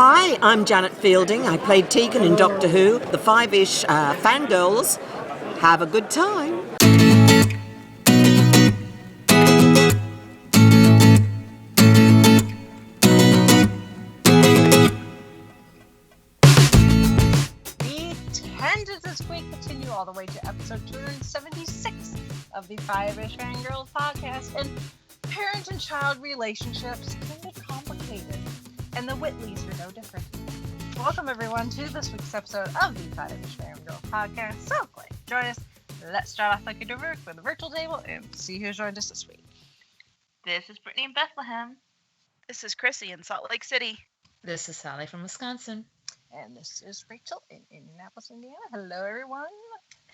Hi, I'm Janet Fielding. I played Tegan in Doctor Who, the Fiveish Fangirls. Have a good time. We tended this week continue all the way to episode 276 of the Fiveish Fangirls podcast, and parent and child relationships can be complicated, and the Whitleys are no different. Welcome everyone to this week's episode of the Fiveish Fangirls podcast. So glad you join us. Let's start off like we do with the virtual table and see who joined us this week. This is Brittany in Bethlehem. This is Chrissy in Salt Lake City. This is Sally from Wisconsin. And this is Rachel in Indianapolis, Indiana. Hello, everyone.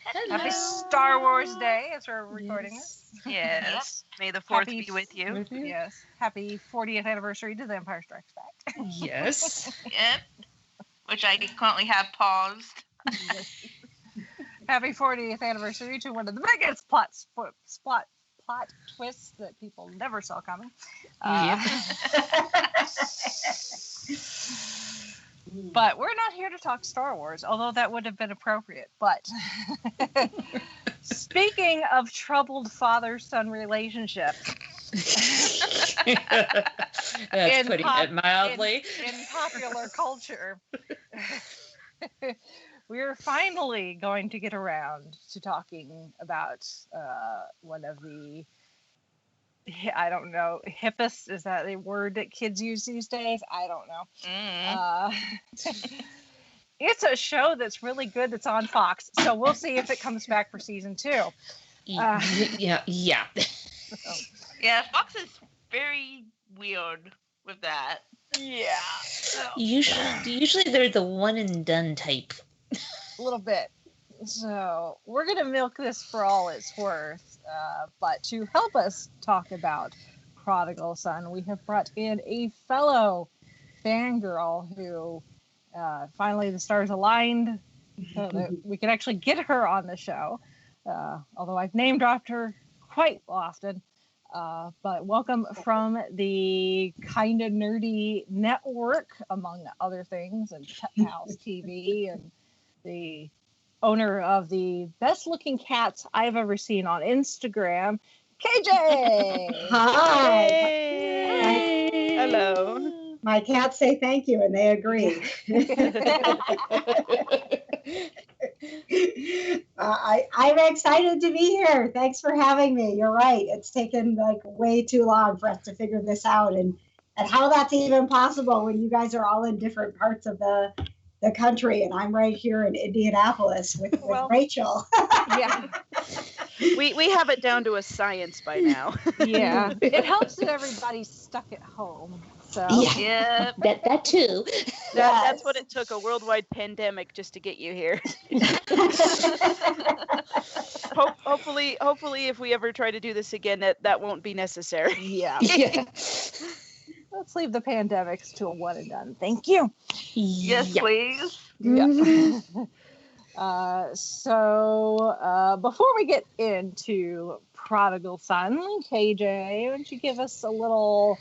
Hello. Happy Star Wars Day as we're recording this. Yes. May the 4th be with you. Yes. Happy 40th anniversary to The Empire Strikes Back. Yes. Yep. Which I currently have paused. Happy 40th anniversary to one of the biggest plot twists that people never saw coming. But we're not here to talk Star Wars, although that would have been appropriate. But speaking of troubled father-son relationship, That's putting it mildly. In popular culture, we're finally going to get around to talking about one of the, I don't know, hippest, is that a word that kids use these days? I don't know. It's a show that's really good that's on Fox, so we'll see if it comes back for season 2. Yeah. Yeah, Fox is very weird with that. Yeah. Usually they're the one and done type. A little bit. So we're going to milk this for all it's worth. But to help us talk about Prodigal Son, we have brought in a fellow fangirl who finally the stars aligned so that we could actually get her on the show. Although I've name dropped her quite often. But welcome from the kind of nerdy network, among other things, and Pet Pals TV, and the owner of the best looking cats I've ever seen on Instagram, KJ. Hi. Hey. Hello. My cats say thank you, and they agree. I'm excited to be here. Thanks for having me. You're right. It's taken like way too long for us to figure this out, and how that's even possible when you guys are all in different parts of the country, and I'm right here in Indianapolis with Rachel. Yeah. We have it down to a science by now. Yeah. It helps that everybody's stuck at home. So Yeah. That too. That's what it took, a worldwide pandemic just to get you here. Hopefully if we ever try to do this again, that won't be necessary. Yeah. Yeah. Let's leave the pandemics to a one and done. Thank you. Yes, please. Yeah. So before we get into Prodigal Son, KJ, why don't you give us a little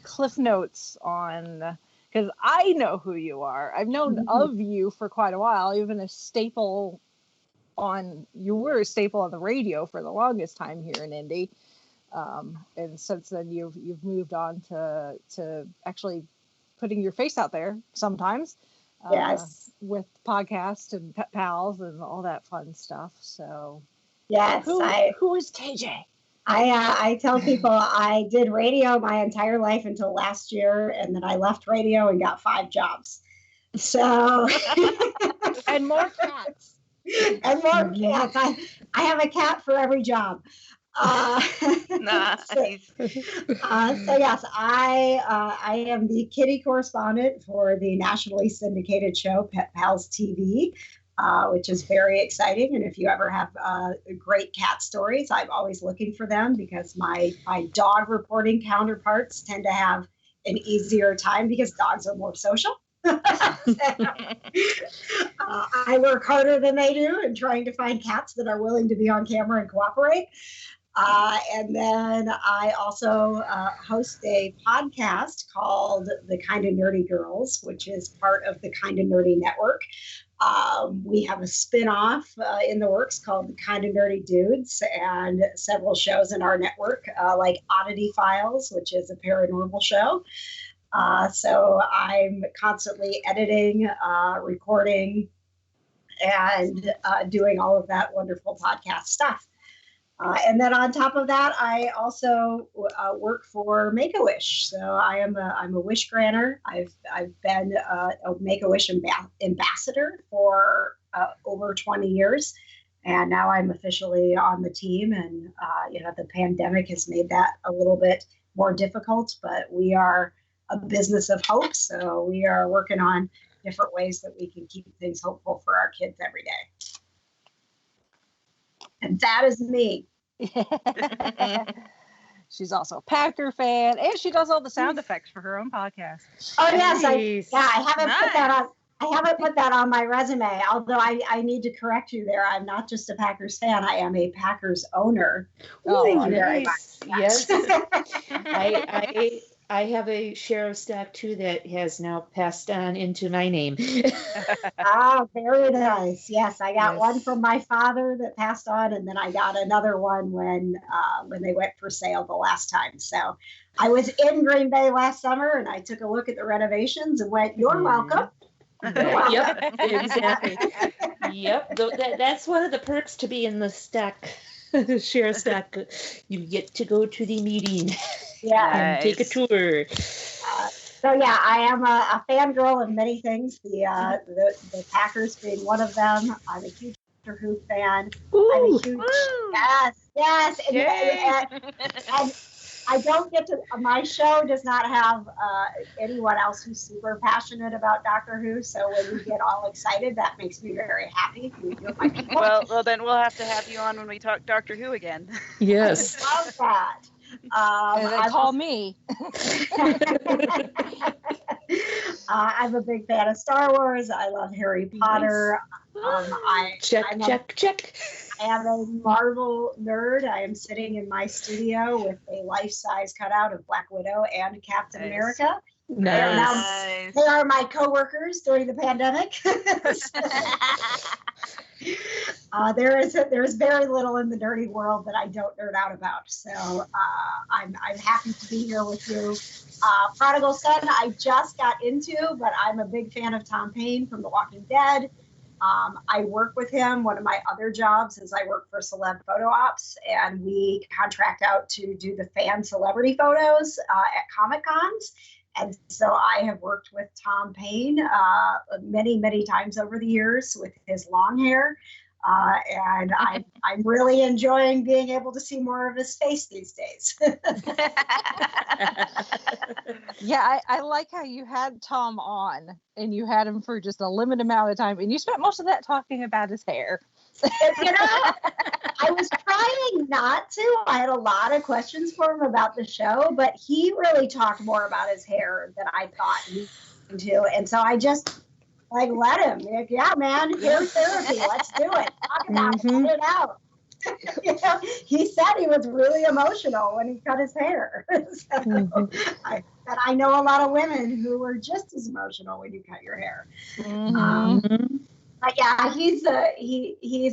cliff notes on, because I know who you are. I've known of you for quite a while, even you were a staple on the radio for the longest time here in Indy. And since then you've moved on to actually putting your face out there sometimes. Yes. With podcasts and Pet Pals and all that fun stuff. So Yes. who is KJ? I tell people I did radio my entire life until last year, and then I left radio and got 5 jobs. So And more cats. and more cats. I have a cat for every job. Nice. So yes, I am the kitty correspondent for the nationally syndicated show Pet Pals TV, which is very exciting. And if you ever have great cat stories, I'm always looking for them, because my dog reporting counterparts tend to have an easier time because dogs are more social. I work harder than they do in trying to find cats that are willing to be on camera and cooperate. And then I also host a podcast called The Kind of Nerdy Girls, which is part of the Kind of Nerdy Network. We have a spin-off in the works called The Kind of Nerdy Dudes, and several shows in our network, like Oddity Files, which is a paranormal show. So I'm constantly editing, recording, and doing all of that wonderful podcast stuff. And then on top of that, I also work for Make-A-Wish. So I'm a wish granter. I've been a Make-A-Wish ambassador for over 20 years, and now I'm officially on the team. And the pandemic has made that a little bit more difficult, but we are a business of hope. So we are working on different ways that we can keep things hopeful for our kids every day. And that is me. She's also a Packer fan, and she does all the sound effects for her own podcast. Oh yes, Nice. I haven't put that on. I haven't put that on my resume. Although I need to correct you there. I'm not just a Packers fan. I am a Packers owner. Oh, very nice. Yes. I have a share of stock too that has now passed on into my name. Ah, very nice. Yes, I got Yes. one from my father that passed on, and then I got another one when they went for sale the last time. So I was in Green Bay last summer, and I took a look at the renovations and went, "You're welcome." Yep, exactly. Yep, that's one of the perks to be in the stock share stock. You get to go to the meeting. Yeah. And take a tour. So yeah, I am a fangirl of many things. The Packers being one of them. I'm a huge Doctor Who fan. I'm a huge yes, and I don't get to. My show does not have anyone else who's super passionate about Doctor Who. So when you get all excited, that makes me very happy. You're my people. Well, then we'll have to have you on when we talk Doctor Who again. Yes. I love that. And they call me. I'm a big fan of Star Wars. I love Harry Potter. Check. I am a Marvel nerd. I am sitting in my studio with a life-size cutout of Black Widow and Captain Nice. America. Nice. They are my coworkers during the pandemic. There is very little in the nerdy world that I don't nerd out about. So I'm happy to be here with you. Prodigal Son, I just got into, but I'm a big fan of Tom Paine from The Walking Dead. I work with him. One of my other jobs is I work for Celeb Photo Ops, and we contract out to do the fan celebrity photos at Comic Cons. And so I have worked with Tom Paine many, many times over the years with his long hair. And I'm really enjoying being able to see more of his face these days. Yeah, I like how you had Tom on, and you had him for just a limited amount of time, and you spent most of that talking about his hair. I was trying not to. I had a lot of questions for him about the show, but he really talked more about his hair than I thought he would to. And so I just let him. Yeah, man, hair therapy. Let's do it. Talk about it. Get it out. He said he was really emotional when he cut his hair. So I know a lot of women who were just as emotional when you cut your hair. But yeah, he's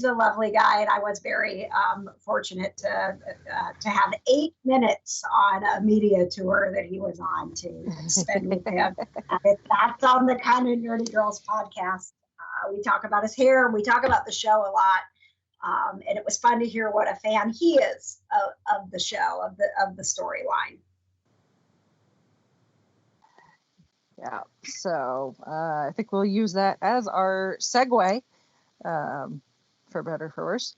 a lovely guy, and I was very fortunate to have 8 minutes on a media tour that he was on to spend with him. That's on the Kind of Nerdy Girls podcast. We talk about his hair, we talk about the show a lot, and it was fun to hear what a fan he is of the show, of the storyline. Yeah, so I think we'll use that as our segue, for better or for worse,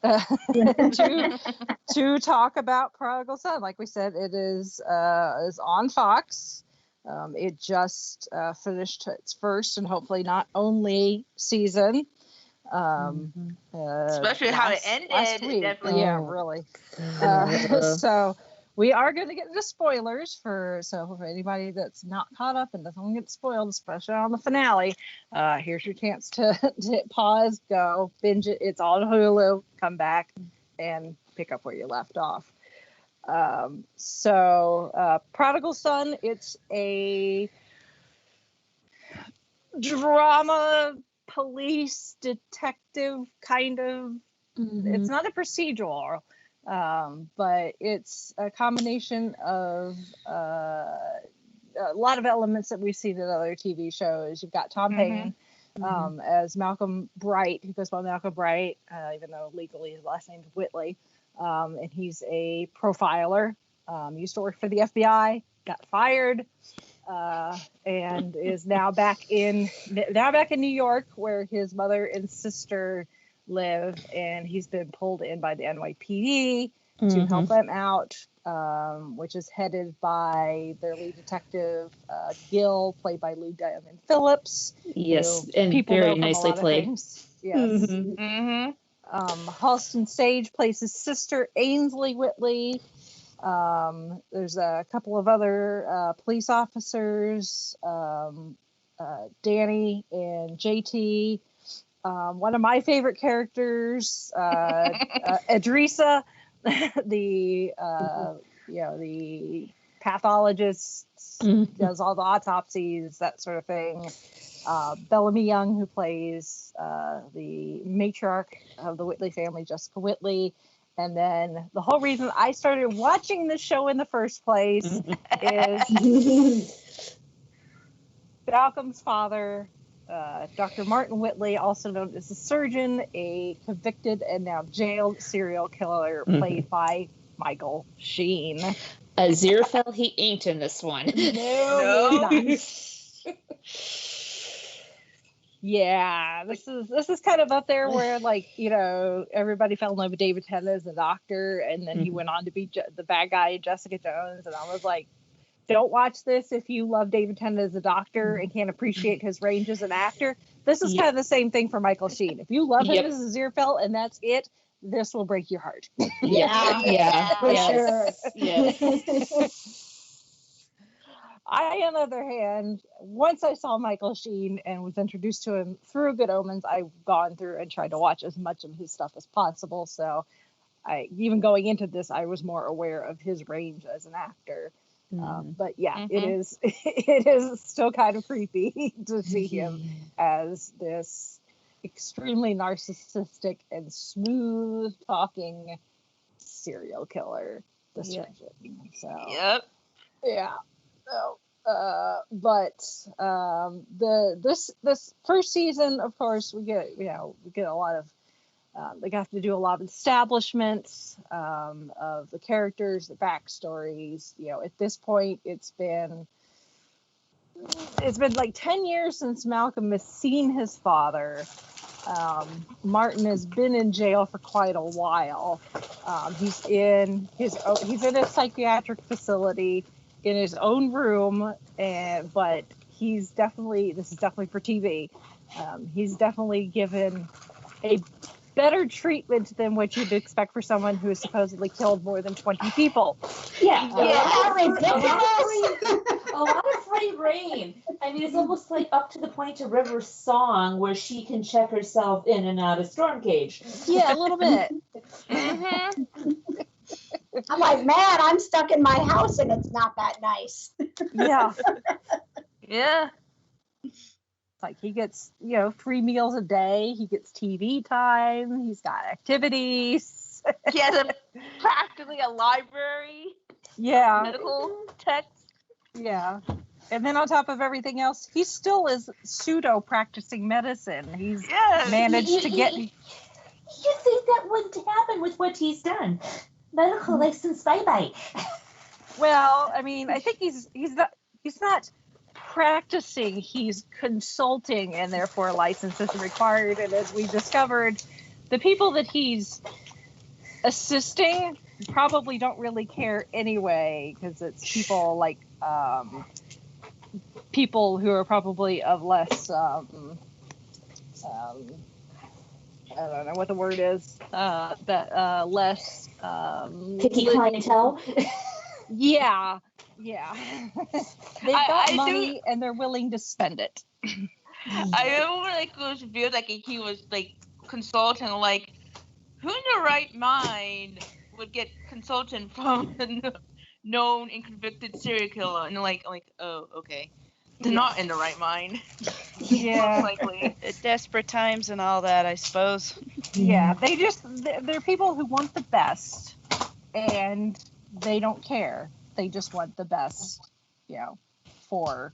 to talk about Prodigal Son. Like we said, it is on Fox. It just finished its first and hopefully not only season. Especially how it ended. Last week. Definitely. Yeah, really. So we are going to get into spoilers for anybody that's not caught up and doesn't want to get spoiled, especially on the finale. Here's your chance to hit pause, go binge it. It's on Hulu. Come back and pick up where you left off. Prodigal Son, it's a drama police detective kind of. It's not a procedural, but it's a combination of a lot of elements that we've seen in other TV shows. You've got Tom Payne as Malcolm Bright, who goes by Malcolm Bright, even though legally his last name is Whitley. And he's a profiler. Used to work for the FBI, got fired, and is now back in New York, where his mother and sister live, and he's been pulled in by the NYPD to help them out, which is headed by their lead detective, Gil, played by Lou Diamond Phillips. Yes, and very nicely played. Yes. Halston Sage plays his sister, Ainsley Whitley. There's a couple of other police officers, Danny and JT. One of my favorite characters, Idrissa, the pathologist, does all the autopsies, that sort of thing. Bellamy Young, who plays the matriarch of the Whitley family, Jessica Whitley. And then the whole reason I started watching this show in the first place is Malcolm's father, Dr. Martin Whitley, also known as the surgeon, a convicted and now jailed serial killer, played by Michael Sheen. Aziraphale, he ain't in this one. No. Yeah, this is kind of up there where, like, everybody fell in love with David Tennant as a doctor, and then he went on to be the bad guy, Jessica Jones, and I was like, don't watch this if you love David Tennant as a doctor and can't appreciate his range as an actor. This is kind of the same thing for Michael Sheen. If you love him as Aziraphale and that's it, this will break your heart. For sure. I, on the other hand, once I saw Michael Sheen and was introduced to him through Good Omens, I've gone through and tried to watch as much of his stuff as possible. So even going into this, I was more aware of his range as an actor. But yeah, it is still kind of creepy to see him as this extremely narcissistic and smooth talking serial killer. The surgeon. So yeah. So, this first season, of course, we get a lot of. They have to do a lot of establishments of the characters, the backstories. At this point, it's been like 10 years since Malcolm has seen his father. Martin has been in jail for quite a while. He's in a psychiatric facility in his own room, but this is definitely for TV. He's definitely given a better treatment than what you'd expect for someone who has supposedly killed more than 20 people. A lot of free reign. I mean, it's almost like up to the point of River's song where she can check herself in and out of Storm Cage. Yeah, a little bit. I'm like, man, I'm stuck in my house and it's not that nice. Yeah. Like he gets, 3 meals a day. He gets TV time. He's got activities. He has practically a library. Yeah. Medical text. Yeah. And then on top of everything else, he still is pseudo practicing medicine. He's managed to get. You think that wouldn't happen with what he's done? Medical license, bye-bye. Well, I mean, I think he's not practicing, he's consulting, and therefore a license is required. And as we discovered, the people that he's assisting probably don't really care anyway, because it's people like people who are probably of less I don't know what the word is, less picky clientele. Yeah. They've got money and they're willing to spend it. I remember when it was revealed he was consulting, who in their right mind would get consultant from a known and convicted serial killer, and oh, okay, they're not in the right mind. Yeah. Most likely. Desperate times and all that, I suppose. Yeah, they're people who want the best, and they don't care. They just want the best, for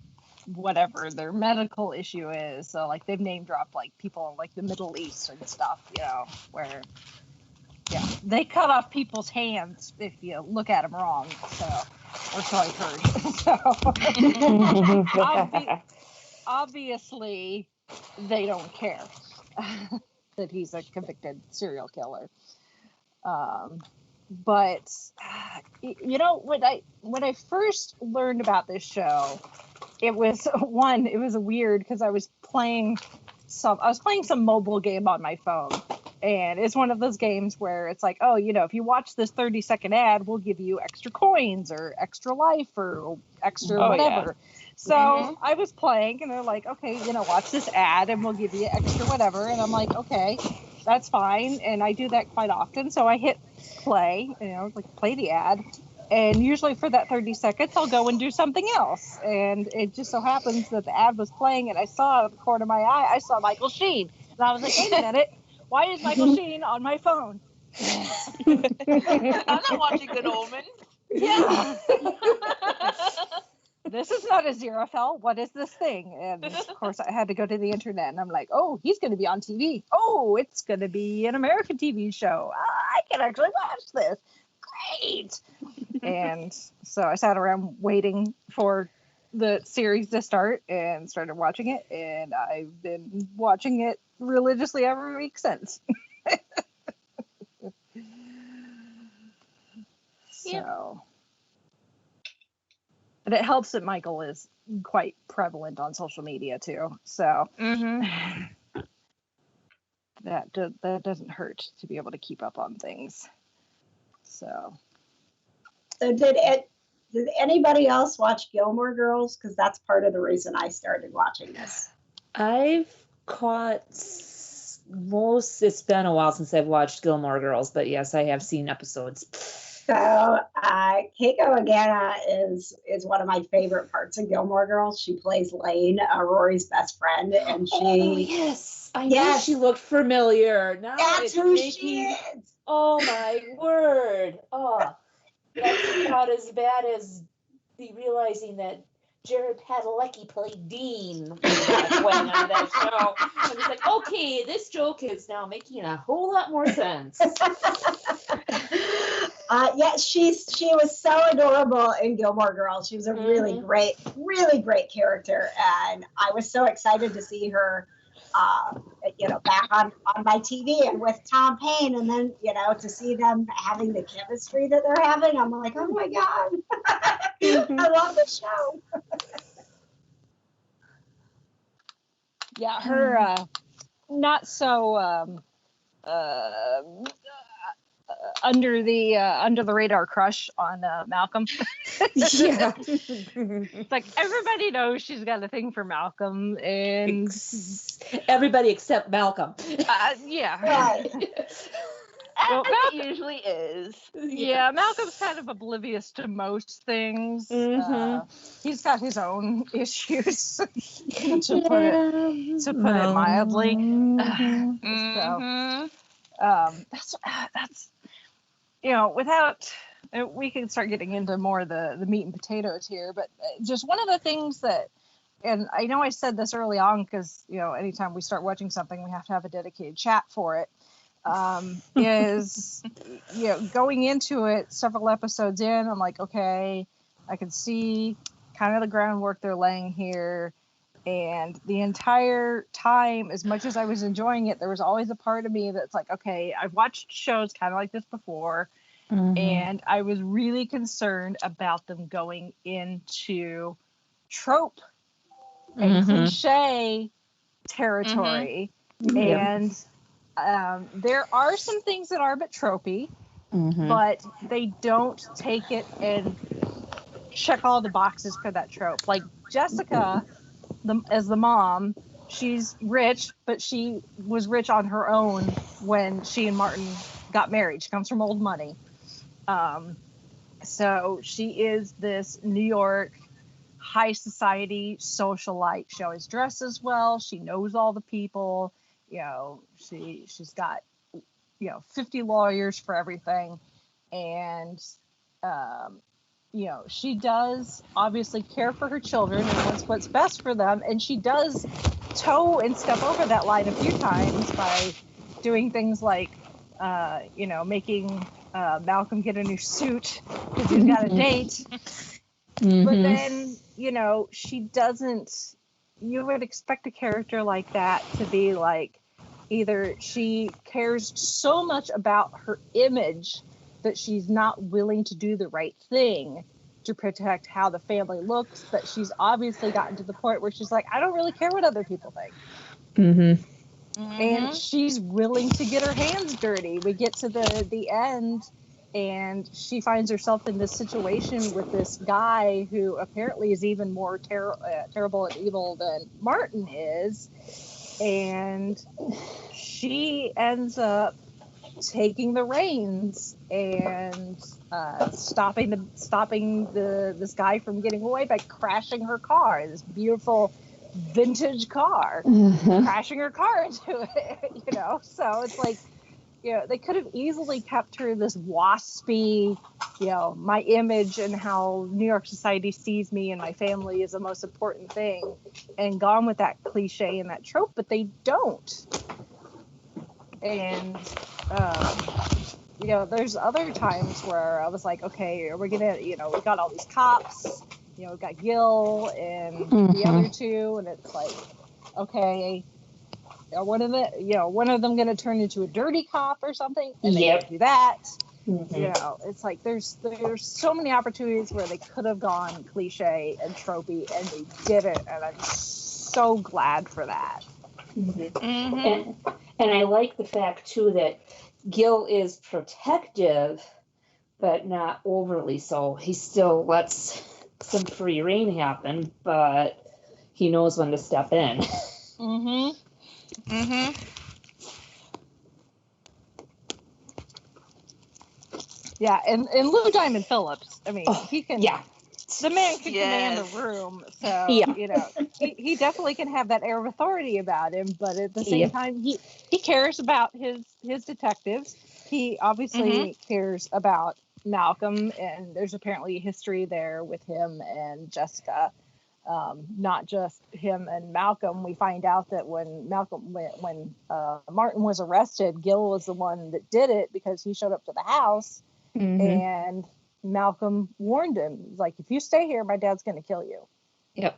whatever their medical issue is. So, like, they've name dropped, like, people in, like, the Middle East and stuff, where, they cut off people's hands if you look at them wrong. So, or so I've heard. So, obviously, they don't care that he's a convicted serial killer. But when I first learned about this show, it was weird because I was playing some mobile game on my phone, and it's one of those games where it's like, oh, if you watch this 30-second ad, we'll give you extra coins or extra life or extra whatever. Yeah. So I was playing, and they're like, okay, watch this ad, and we'll give you extra whatever. And I'm like, okay, that's fine. And I do that quite often. So I hit play, play the ad. And usually for that 30 seconds, I'll go and do something else. And it just so happens that the ad was playing, and I saw out of the corner of my eye, I saw Michael Sheen. And I was like, wait a minute, why is Michael Sheen on my phone? I'm not watching Good Omens. Yeah. This is not a Aziraphale. What is this thing? And of course, I had to go to the internet, and I'm like, oh, he's going to be on TV. Oh, it's going to be an American TV show. I can actually watch this. Great. And so I sat around waiting for the series to start and started watching it. And I've been watching it religiously every week since. So. But it helps that Michael is quite prevalent on social media too. So that doesn't hurt to be able to keep up on things. So did anybody else watch Gilmore Girls? Because that's part of the reason I started watching this. I've caught most. It's been a while since I've watched Gilmore Girls, but yes, I have seen episodes. So Keiko Agana is one of my favorite parts of Gilmore Girls. She plays Lane, Rory's best friend, and she. Oh, yes, I knew she looked familiar. Now that's who she is. Oh my word! Oh, that's about as bad as realizing that Jared Padalecki played Dean when on that show. I was like, okay, this joke is now making a whole lot more sense. She was so adorable in Gilmore Girls. She was a really great character, and I was so excited to see her, back on my TV and with Tom Payne, and then to see them having the chemistry that they're having. I'm like, oh my god, I love the show. Yeah, her not so. Under the radar crush on Malcolm. Yeah. Like, everybody knows she's got a thing for Malcolm, and everybody except Malcolm. Yeah. Right. Well, Malcolm usually is. Yeah, Malcolm's kind of oblivious to most things. He's got his own issues, to put it mildly. So, that's without, we can start getting into more of the meat and potatoes here, but just one of the things that, and I know I said this early on because anytime we start watching something, we have to have a dedicated chat for it. Is going into it several episodes in, I'm like, okay, I can see kind of the groundwork they're laying here. And the entire time, as much as I was enjoying it, there was always a part of me that's like, okay, I've watched shows kind of like this before, and I was really concerned about them going into trope and cliche territory. And there are some things that are a bit tropey, but they don't take it and check all the boxes for that trope. Like Jessica, as the mom, she's rich, but she was rich on her own when she and Martin got married. She comes from old money. So she is this New York high society socialite. She always dresses well. She knows all the people. She's got 50 lawyers for everything, and she does obviously care for her children and wants what's best for them, and she does toe and step over that line a few times by doing things like making Malcolm get a new suit because he's got a date. But then, she doesn't, you would expect a character like that to be like, either she cares so much about her image that she's not willing to do the right thing to protect how the family looks, but she's obviously gotten to the point where she's like, I don't really care what other people think. And she's willing to get her hands dirty. We get to the end, and she finds herself in this situation with this guy who apparently is even more terrible and evil than Martin is. And she ends up taking the reins and stopping this guy from getting away by crashing her car, this beautiful vintage car, crashing her car into it. So it's like, they could have easily kept her this waspy, my image and how New York society sees me and my family is the most important thing, and gone with that cliche and that trope, but they don't. And there's other times where I was like, okay, we're gonna, we got all these cops, we've got Gil and the other two, and it's like, okay, one of them going to turn into a dirty cop or something, and they don't do that. It's like there's so many opportunities where they could have gone cliche and tropey, and they didn't, and I'm so glad for that. And I like the fact too that Gil is protective, but not overly so. He still lets some free reign happen, but he knows when to step in. Yeah, and Lou Diamond Phillips, I mean, he can. Yeah. The man can command a room, so he definitely can have that air of authority about him. But at the same time, he cares about his detectives. He obviously cares about Malcolm, and there's apparently a history there with him and Jessica. Not just him and Malcolm. We find out that when Martin was arrested, Gil was the one that did it because he showed up to the house, and Malcolm warned him, like, if you stay here, my dad's going to kill you. Yep.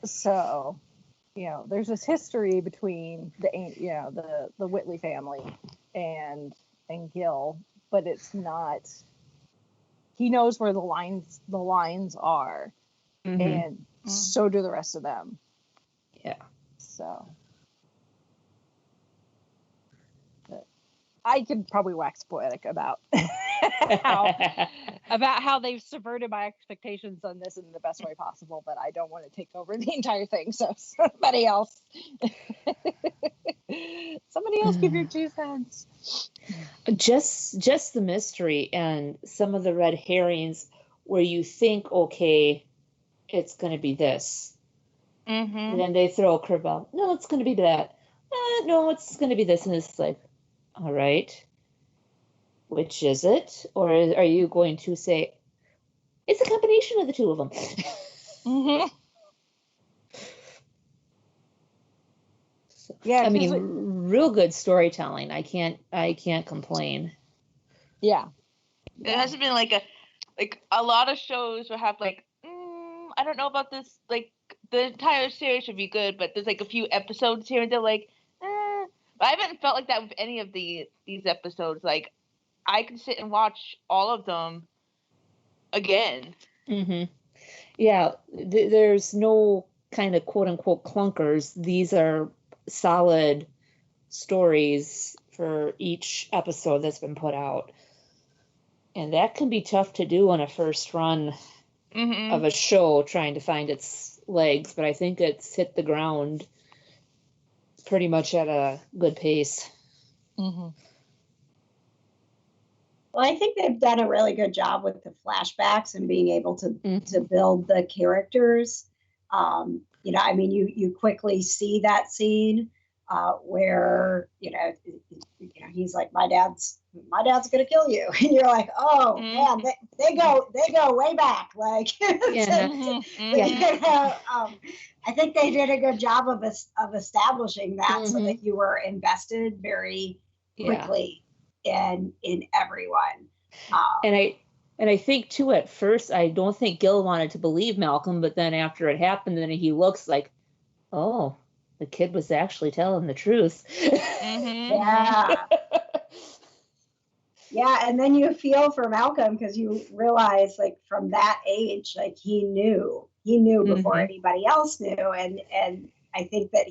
So, there's this history between the Whitley family and Gil, but it's not. He knows where the lines are. And so do the rest of them. Yeah. So, but I could probably wax poetic about how they've subverted my expectations on this in the best way possible, but I don't want to take over the entire thing. So somebody else give your 2 cents. Just the mystery and some of the red herrings where you think, okay, it's going to be this. And then they throw a curveball. No, it's going to be that. No, it's going to be this. And it's like, all right, which is it? Or are you going to say, it's a combination of the two of them? So, yeah, I mean, real good storytelling. I can't complain. Yeah. It hasn't been like a lot of shows will have like, I don't know about this, like the entire series should be good, but there's like a few episodes here and there like, But I haven't felt like that with any of these episodes. Like, I can sit and watch all of them again. Yeah, there's no kind of quote unquote clunkers. These are solid stories for each episode that's been put out. And that can be tough to do on a first run of a show, trying to find its legs, but I think it's hit the ground pretty much at a good pace. Well, I think they've done a really good job with the flashbacks and being able to build the characters. I mean, you quickly see that scene where he's like, my dad's gonna kill you, and you're like, oh man, they go way back, like I think they did a good job of establishing that so that you were invested very quickly in everyone. And I think too, at first, I don't think Gil wanted to believe Malcolm, but then after it happened, then he looks like, oh, the kid was actually telling the truth. Yeah. Yeah, and then you feel for Malcolm because you realize, like, from that age, like he knew before anybody else knew, and I think that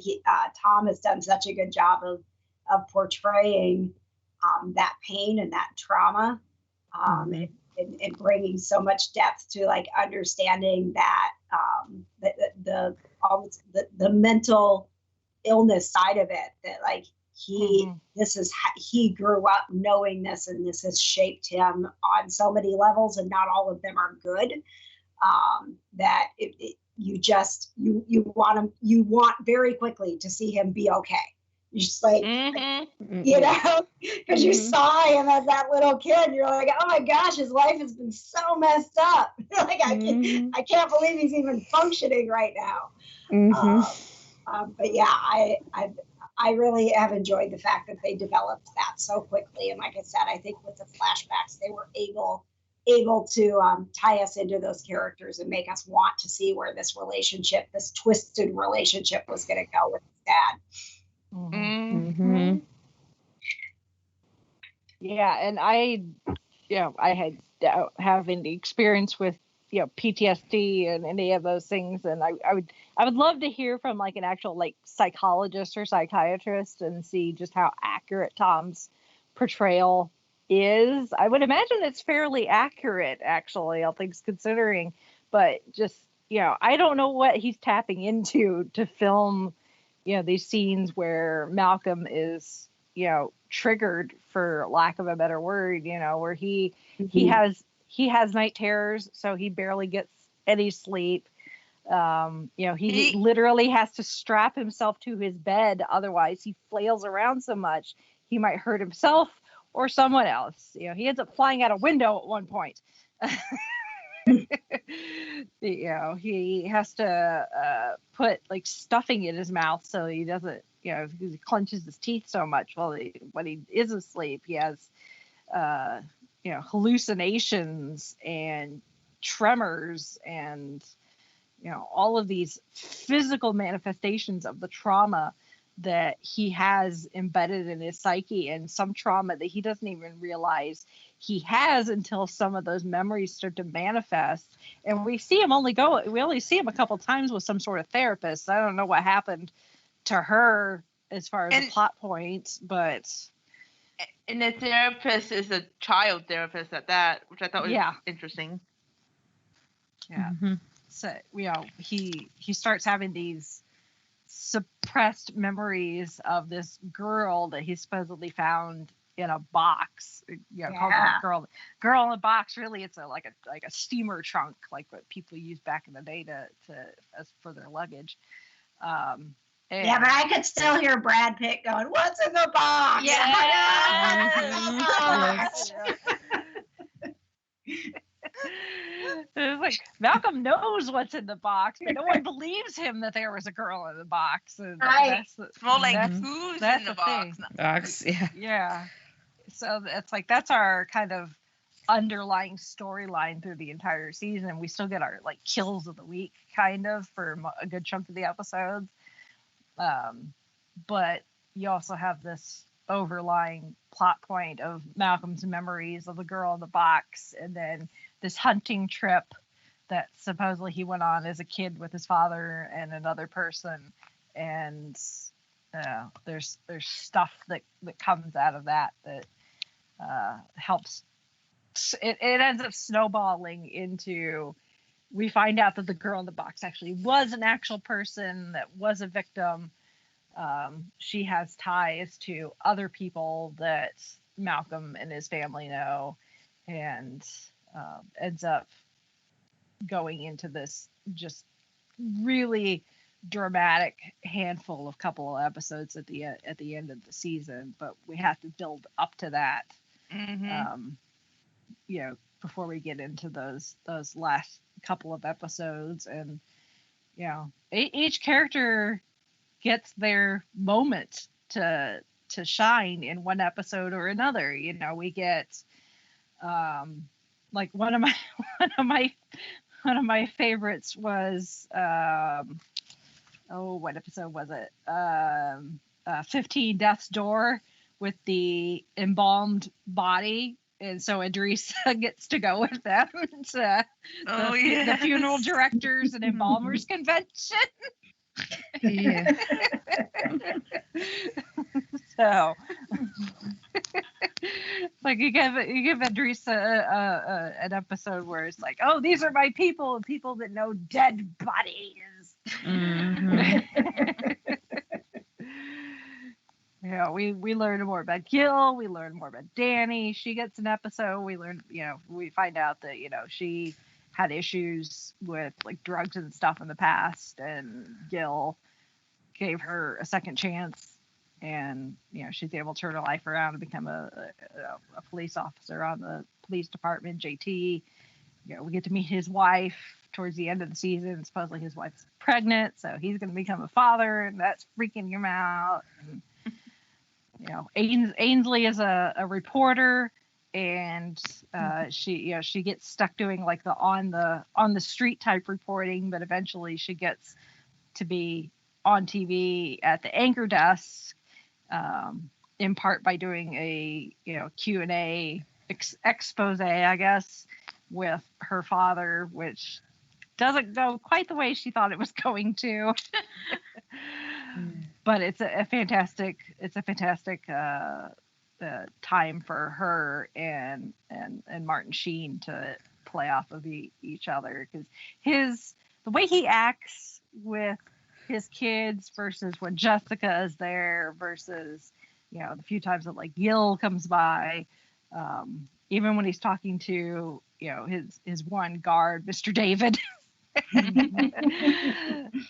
Tom has done such a good job of portraying that pain and that trauma, and bringing so much depth to like understanding that the mental illness side of it, that like he grew up knowing this, and this has shaped him on so many levels, and not all of them are good. That you want very quickly to see him be okay. You just like, because you saw him as that little kid, and you're like, oh my gosh, his life has been so messed up. Like I can't believe he's even functioning right now. But yeah, I really have enjoyed the fact that they developed that so quickly. And like I said, I think with the flashbacks, they were able to tie us into those characters and make us want to see where this twisted relationship was going to go with his dad. Yeah, and I had having the experience with PTSD and any of those things, and I would love to hear from like an actual like psychologist or psychiatrist and see just how accurate Tom's portrayal is. I would imagine it's fairly accurate, actually, all things considering, but just I don't know what he's tapping into to film these scenes where Malcolm is triggered, for lack of a better word, where he has night terrors, so he barely gets any sleep. He literally has to strap himself to his bed, otherwise he flails around so much he might hurt himself or someone else. He ends up flying out a window at one point. He has to put like stuffing in his mouth so he doesn't, because he clenches his teeth so much when he is asleep. He has hallucinations and tremors and all of these physical manifestations of the trauma that he has embedded in his psyche, and some trauma that he doesn't even realize he has until some of those memories start to manifest. And we only see him a couple times with some sort of therapist. I don't know what happened to her as far as the plot points, but and the therapist is a child therapist at that, which I thought was interesting. Yeah. So he starts having these suppressed memories of this girl that he supposedly found in a box. Called girl in a box. Really, it's like a steamer trunk, like what people used back in the day as for their luggage. But I could still hear Brad Pitt going, "What's in the box?" It's like Malcolm knows what's in the box, but no one believes him that there was a girl in the box. And it's more like who's in the box? Yeah. So it's like that's our kind of underlying storyline through the entire season. We still get our like kills of the week kind of for a good chunk of the episodes. But you also have this overlying plot point of Malcolm's memories of the girl in the box, and then this hunting trip that supposedly he went on as a kid with his father and another person, and there's stuff that comes out of that helps. It ends up snowballing into, we find out that the girl in the box actually was an actual person that was a victim. She has ties to other people that Malcolm and his family know, and ends up going into this just really dramatic handful of couple of episodes at the end of the season. But we have to build up to that, before we get into those last couple of episodes. And each character gets their moment to shine in one episode or another. We get like one of my favorites was what episode was it? 15 Death's Door, with the embalmed body. And so Idris gets to go with them to the funeral directors and embalmers convention. Yeah. So, like you give Idris an episode where it's like, oh, these are my people that know dead bodies. We learn more about Gil. We learn more about Danny. She gets an episode. We find out that she had issues with like drugs and stuff in the past, and Gil gave her a second chance, and she's able to turn her life around and become a police officer on the police department. JT, we get to meet his wife towards the end of the season. Supposedly his wife's pregnant, so he's going to become a father, and that's freaking him out. And, Ainsley is a reporter, and she gets stuck doing like the on the street type reporting, but eventually she gets to be on TV at the anchor desk, in part by doing a Q&A expose, I guess, with her father, which doesn't go quite the way she thought it was going to. But it's a fantastic time for her and Martin Sheen to play off of each other, because the way he acts with his kids versus when Jessica is there versus the few times that like Gil comes by, even when he's talking to his one guard, Mr. David.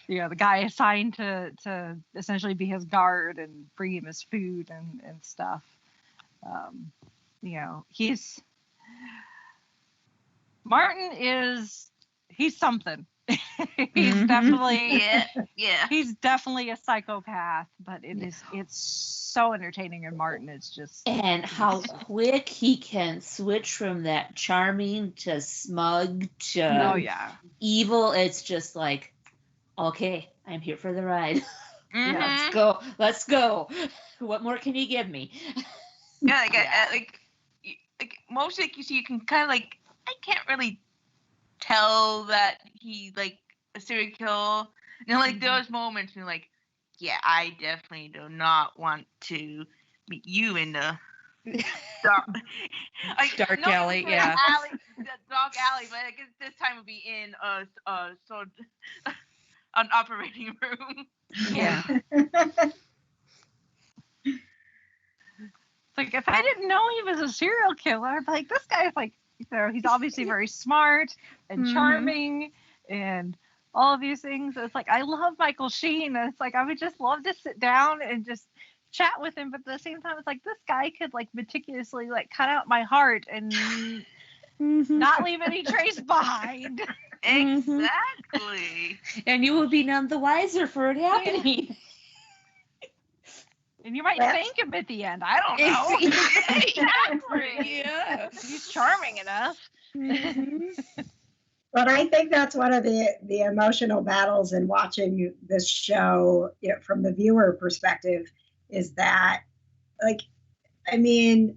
The guy assigned to essentially be his guard and bring him his food and stuff. He's something. He's definitely he's definitely a psychopath, but it's so entertaining. And Martin is just, and how quick he can switch from that charming to smug to evil. It's just like, okay, I'm here for the ride. Let's go. What more can you give me? Like most you can kind of like, I can't really tell that he like a serial killer. Those moments you're like, yeah, I definitely do not want to meet you in the dark alley. Yeah, the dark alley, but I guess this time would be in an operating room. Yeah. Like, if I didn't know he was a serial killer, I'd be like, this guy's like, he's obviously very smart and charming and all of these things. It's like, I love Michael Sheen, and it's like, I would just love to sit down and just chat with him, but at the same time, it's like, this guy could like meticulously like cut out my heart and not leave any trace behind. Exactly. And you will be none the wiser for it happening. And you might thank him at the end. I don't know. Exactly. Yeah. He's charming enough. But I think that's one of the emotional battles in watching this show, from the viewer perspective, is that, like, I mean,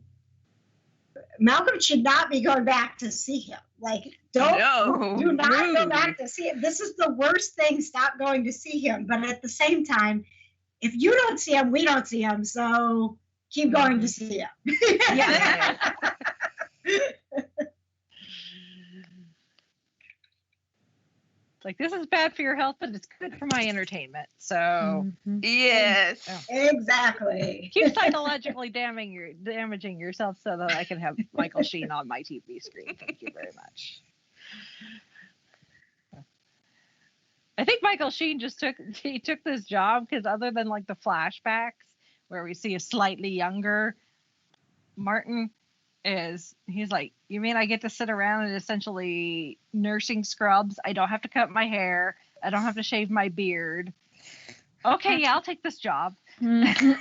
Malcolm should not be going back to see him. Like, do not go back to see him. This is the worst thing. Stop going to see him. But at the same time, if you don't see him, we don't see him. So keep going to see him. Yeah. like, this is bad for your health, but it's good for my entertainment. So Yes. Exactly. keep psychologically damaging yourself so that I can have Michael Sheen on my TV screen. Thank you very much. I think Michael Sheen just took this job because other than like the flashbacks where we see a slightly younger Martin, he's like, you mean I get to sit around and essentially nursing scrubs? I don't have to cut my hair. I don't have to shave my beard. Okay, yeah, I'll take this job. Meanwhile,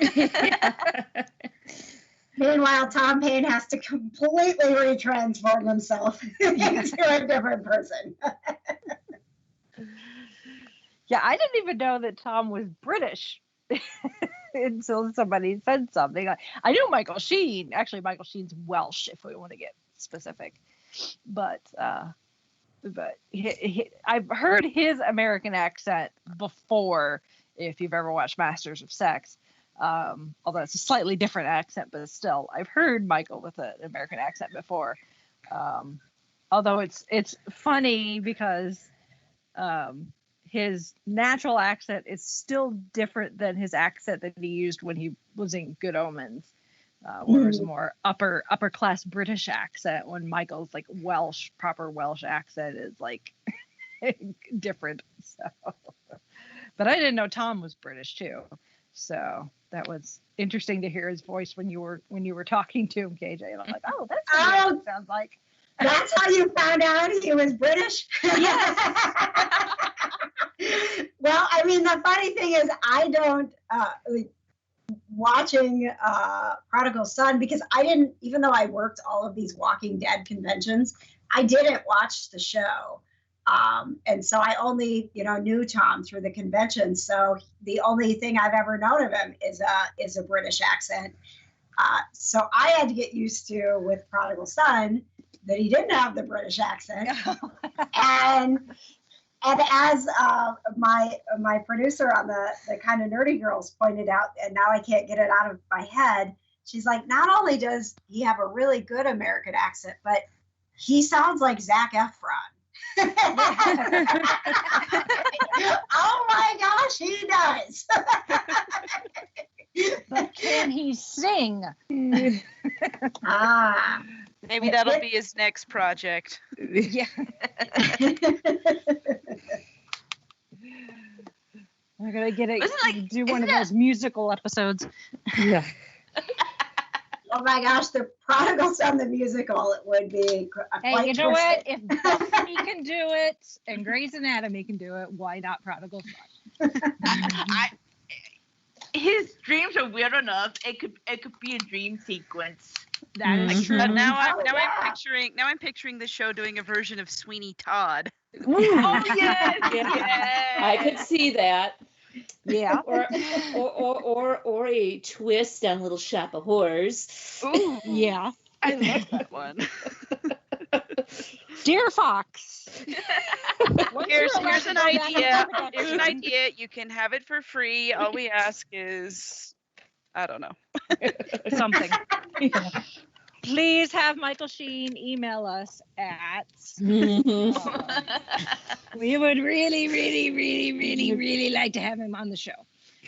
Tom Payne has to completely retransform himself into a different person. Yeah, I didn't even know that Tom was British until somebody said something. I knew Michael Sheen. Actually, Michael Sheen's Welsh, if we want to get specific. But I've heard his American accent before. If you've ever watched Masters of Sex, although it's a slightly different accent, but still, I've heard Michael with an American accent before. Although it's funny because. His natural accent is still different than his accent that he used when he was in Good Omens, where it was a more upper class British accent. When Michael's like proper Welsh accent is like different. So, but I didn't know Tom was British too, so that was interesting to hear his voice when you were talking to him, KJ. And I'm like, oh, that's what it sounds like. That's how you found out he was British? Yes. Well, I mean, the funny thing is I don't, watching Prodigal Son, because I didn't, even though I worked all of these Walking Dead conventions, I didn't watch the show. And so I only, knew Tom through the convention. So the only thing I've ever known of him is a British accent. So I had to get used to, with Prodigal Son, that he didn't have the British accent. And as my producer on the Kind of Nerdy Girls pointed out, and now I can't get it out of my head, she's like, not only does he have a really good American accent, but he sounds like Zac Efron. Oh my gosh, he does. But can he sing? Maybe that'll be his next project. Yeah. We're gonna do one of those musical episodes. Yeah. Oh my gosh, the Prodigal Son, the musical, it would be Hey, you know what? If Buffy can do it and Grey's Anatomy can do it, why not Prodigal Son? His dreams are weird enough. It could be a dream sequence. That is true. But now I'm picturing the show doing a version of Sweeney Todd. Oh yes, I could see that. Yeah. Or a twist on Little Shop of Horrors. Ooh, yeah. I love that one. Dear Fox. Here's an idea. Here's an idea. You can have it for free. All we ask is, I don't know, something. Please have Michael Sheen email us at. We would really, really, really, really, really like to have him on the show.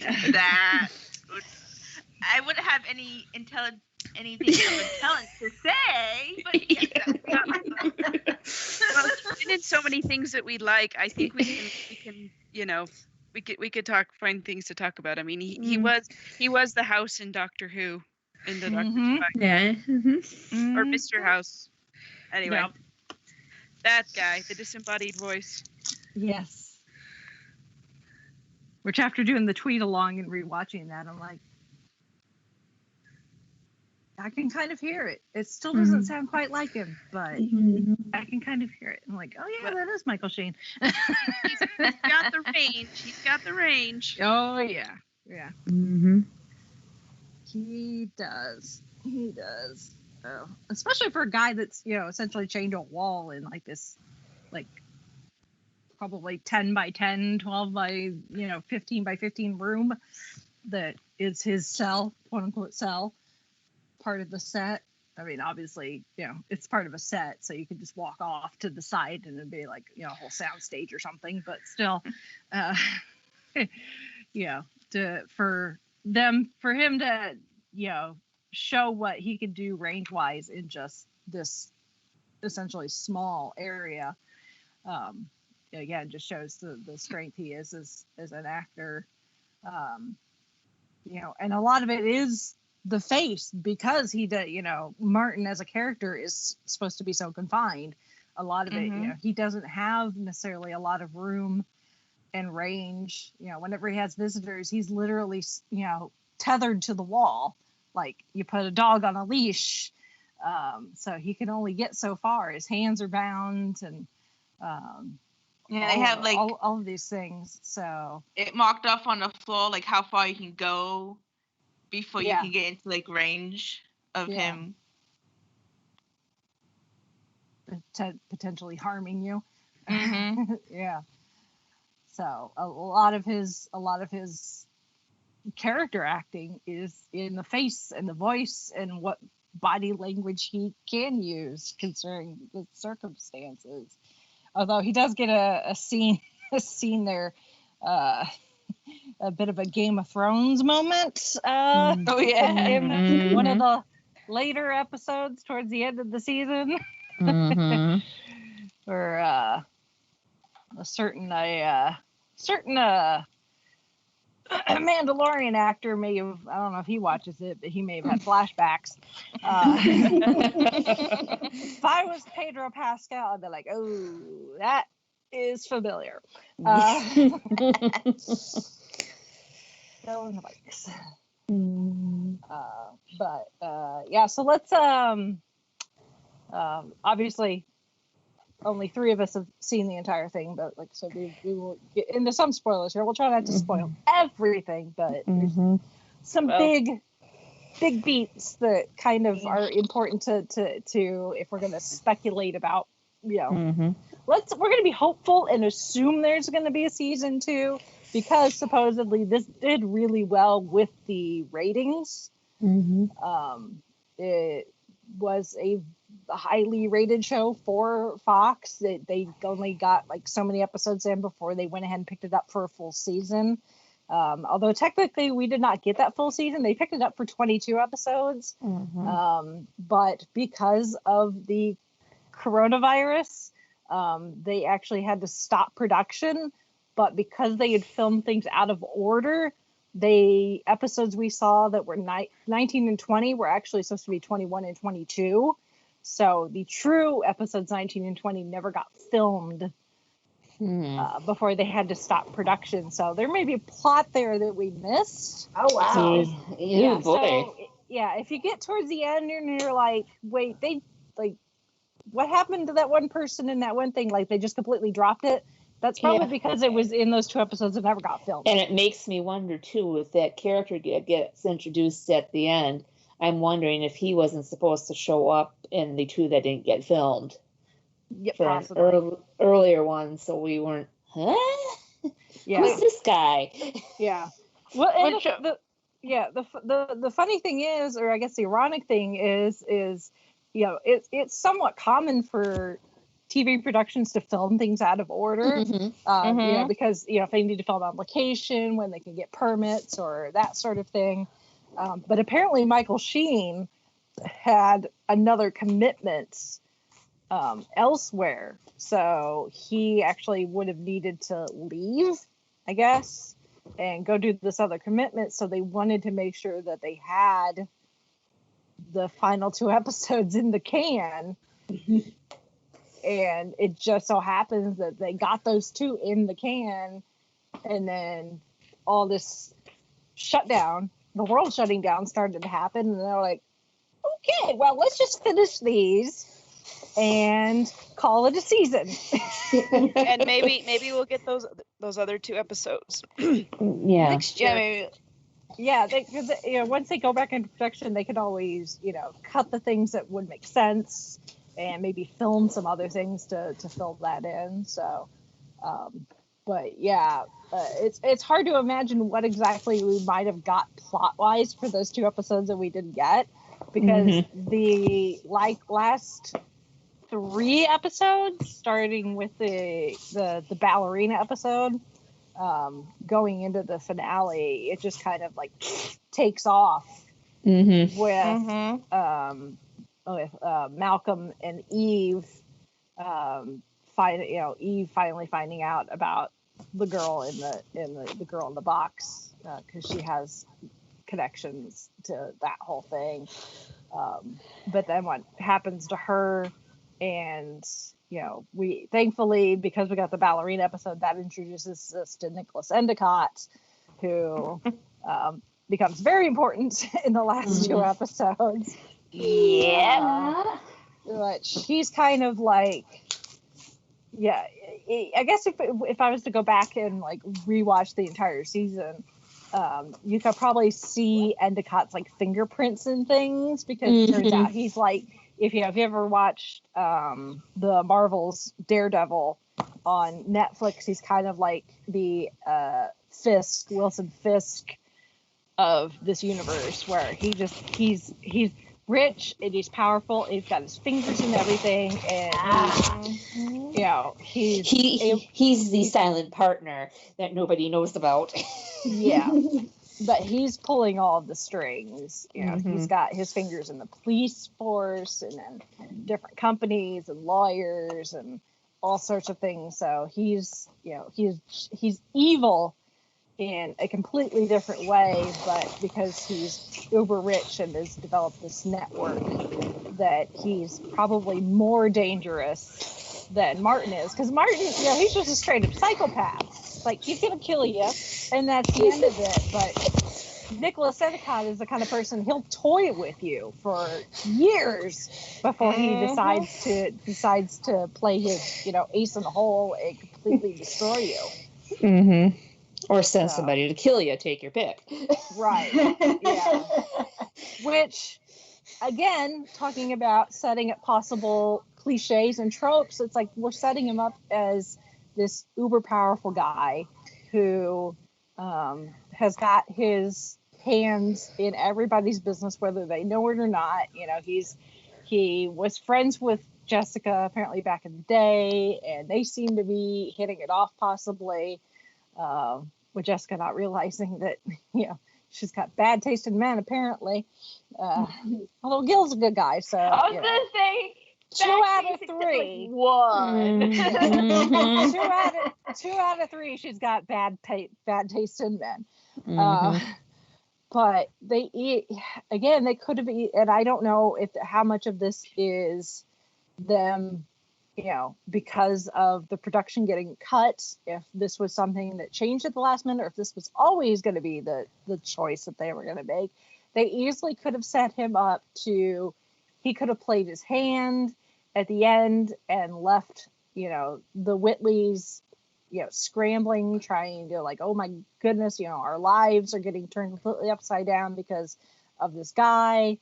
I wouldn't have anything of intelligence to say, but yes. Well, and in so many things that we like, I think we can we could find things to talk about. I mean, he was the House in Doctor Who. In the Doctor Who. Yeah. Or Mr. House. Anyway. That guy, the disembodied voice. Yes. Which after doing the tweet along and rewatching that, I'm like, I can kind of hear it. It still doesn't sound quite like him, but I can kind of hear it. I'm like, oh yeah, that is Michael Sheen. He's got the range. He's got the range. Oh yeah. Yeah. Mm-hmm. He does. Oh, especially for a guy that's, essentially chained to a wall in like this, like probably 10 by 10, 12 by, 15 by 15 room that is his cell, quote unquote cell, part of the set. I mean, obviously, it's part of a set, so you can just walk off to the side and it'd be like, a whole sound stage or something. But still, for him to, show what he could do range wise in just this essentially small area, again, just shows the strength he is as an actor. And a lot of it is the face, because he did, Martin as a character is supposed to be so confined. A lot of it, he doesn't have necessarily a lot of room and range. Whenever he has visitors, he's literally, tethered to the wall. Like you put a dog on a leash. So he can only get so far. His hands are bound, and they have like all of these things. So it marked off on the floor, like how far you can go before you can get into like range of him. Potentially harming you. Mm-hmm. Yeah. So a lot of his character acting is in the face and the voice and what body language he can use considering the circumstances. Although he does get a scene there, a bit of a Game of Thrones moment. In one of the later episodes towards the end of the season, where a certain Mandalorian actor may have, I don't know if he watches it, but he may have had flashbacks. If I was Pedro Pascal, I'd be like, oh, that is familiar. Fill in the blanks. So let's obviously only 3 of us have seen the entire thing, but like I said, we will get into some spoilers here. We'll try not to spoil everything, but some big beats that kind of are important to if we're going to speculate about, we're going to be hopeful and assume there's going to be a season 2, because supposedly this did really well with the ratings. It was a highly rated show for Fox. They only got like so many episodes in before they went ahead and picked it up for a full season. Although technically we did not get that full season. They picked it up for 22 episodes. But because of the coronavirus, they actually had to stop production. But because they had filmed things out of order, the episodes we saw that were 19 and 20 were actually supposed to be 21 and 22. So the true episodes 19 and 20 never got filmed before they had to stop production. So there may be a plot there that we missed. Oh, wow. Boy. So, if you get towards the end and you're like, wait, they like, what happened to that one person in that one thing? Like they just completely dropped it. That's probably because it was in those 2 episodes that never got filmed. And it makes me wonder, too, if that character gets introduced at the end, I'm wondering if he wasn't supposed to show up in the 2 that didn't get filmed. Yeah, for possibly. An earlier one, so we weren't, who's this guy? Yeah. Well, and the funny thing is, or I guess the ironic thing is it's somewhat common for TV productions to film things out of order, because if they need to film on location, when they can get permits or that sort of thing. But apparently Michael Sheen had another commitment elsewhere, so he actually would have needed to leave, I guess, and go do this other commitment. So they wanted to make sure that they had the final 2 episodes in the can. And it just so happens that they got those 2 in the can, and then all this shutdown, the world shutting down, started to happen, and they're like, okay, well, let's just finish these and call it a season. And maybe we'll get those other 2 episodes. Next year. Maybe. Yeah, because once they go back into production, they could always cut the things that would make sense and maybe film some other things to fill that in. So, but yeah, it's hard to imagine what exactly we might have got plot wise for those 2 episodes that we didn't get. because the last 3 episodes, starting with the ballerina episode, going into the finale, it just kind of like takes off with Malcolm and Eve. Eve finally finding out about the girl in the girl in the box, because she has connections to that whole thing. But then what happens to her, and we thankfully, because we got the ballerina episode, that introduces us to Nicholas Endicott, who becomes very important in the last 2 episodes. Yeah. But she's kind of like, I guess if I was to go back and like rewatch the entire season, you could probably see Endicott's like fingerprints and things, because it turns out he's like, if you ever watched the Marvel's Daredevil on Netflix, he's kind of like the Wilson Fisk of this universe, where he's rich and he's powerful and he's got his fingers in everything, and he's the silent partner that nobody knows about. But he's pulling all of the strings. He's got his fingers in the police force and then different companies and lawyers and all sorts of things. So he's evil in a completely different way, but because he's uber rich and has developed this network, that he's probably more dangerous than Martin is. Because Martin, he's just a straight up psychopath. Like, he's gonna kill you, and that's the end of it. But Nicholas Endicott is the kind of person, he'll toy with you for years before he decides to play his ace in the hole and completely destroy you. Or send somebody to kill you. Take your pick. Right. Yeah. Which, again, talking about setting up possible cliches and tropes, it's like we're setting him up as this uber powerful guy who has got his hands in everybody's business, whether they know it or not. He was friends with Jessica apparently back in the day, and they seem to be hitting it off possibly. With Jessica not realizing that, she's got bad taste in men, apparently. Although Gil's a good guy, so. I was going to say, 2 out of 3. One. 2 out of 3, she's got bad taste in men. But they could have, and I don't know how much of this is them, because of the production getting cut, if this was something that changed at the last minute, or if this was always going to be the choice that they were going to make. They easily could have set him up he could have played his hand at the end and left, the Whitleys, scrambling, trying to like, oh my goodness, our lives are getting turned completely upside down because of this guy.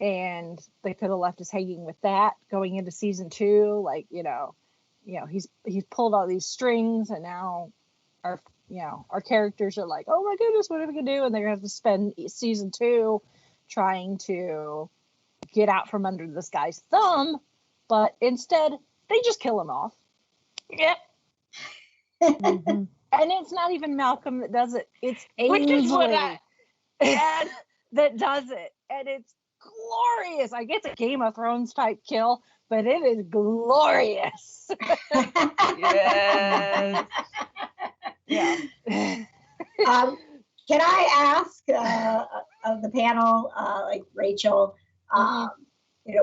And they could have left us hanging with that going into season 2. Like, he's pulled all these strings, and now our characters are like, oh my goodness, what are we gonna do? And they're gonna have to spend season 2 trying to get out from under this guy's thumb. But instead, they just kill him off. Yep. And it's not even Malcolm that does it. It's Ainsley that does it. And it's glorious. Like, it's a Game of Thrones type kill, but it is glorious. Yes. Yeah. Can I ask of the panel, like Rachel,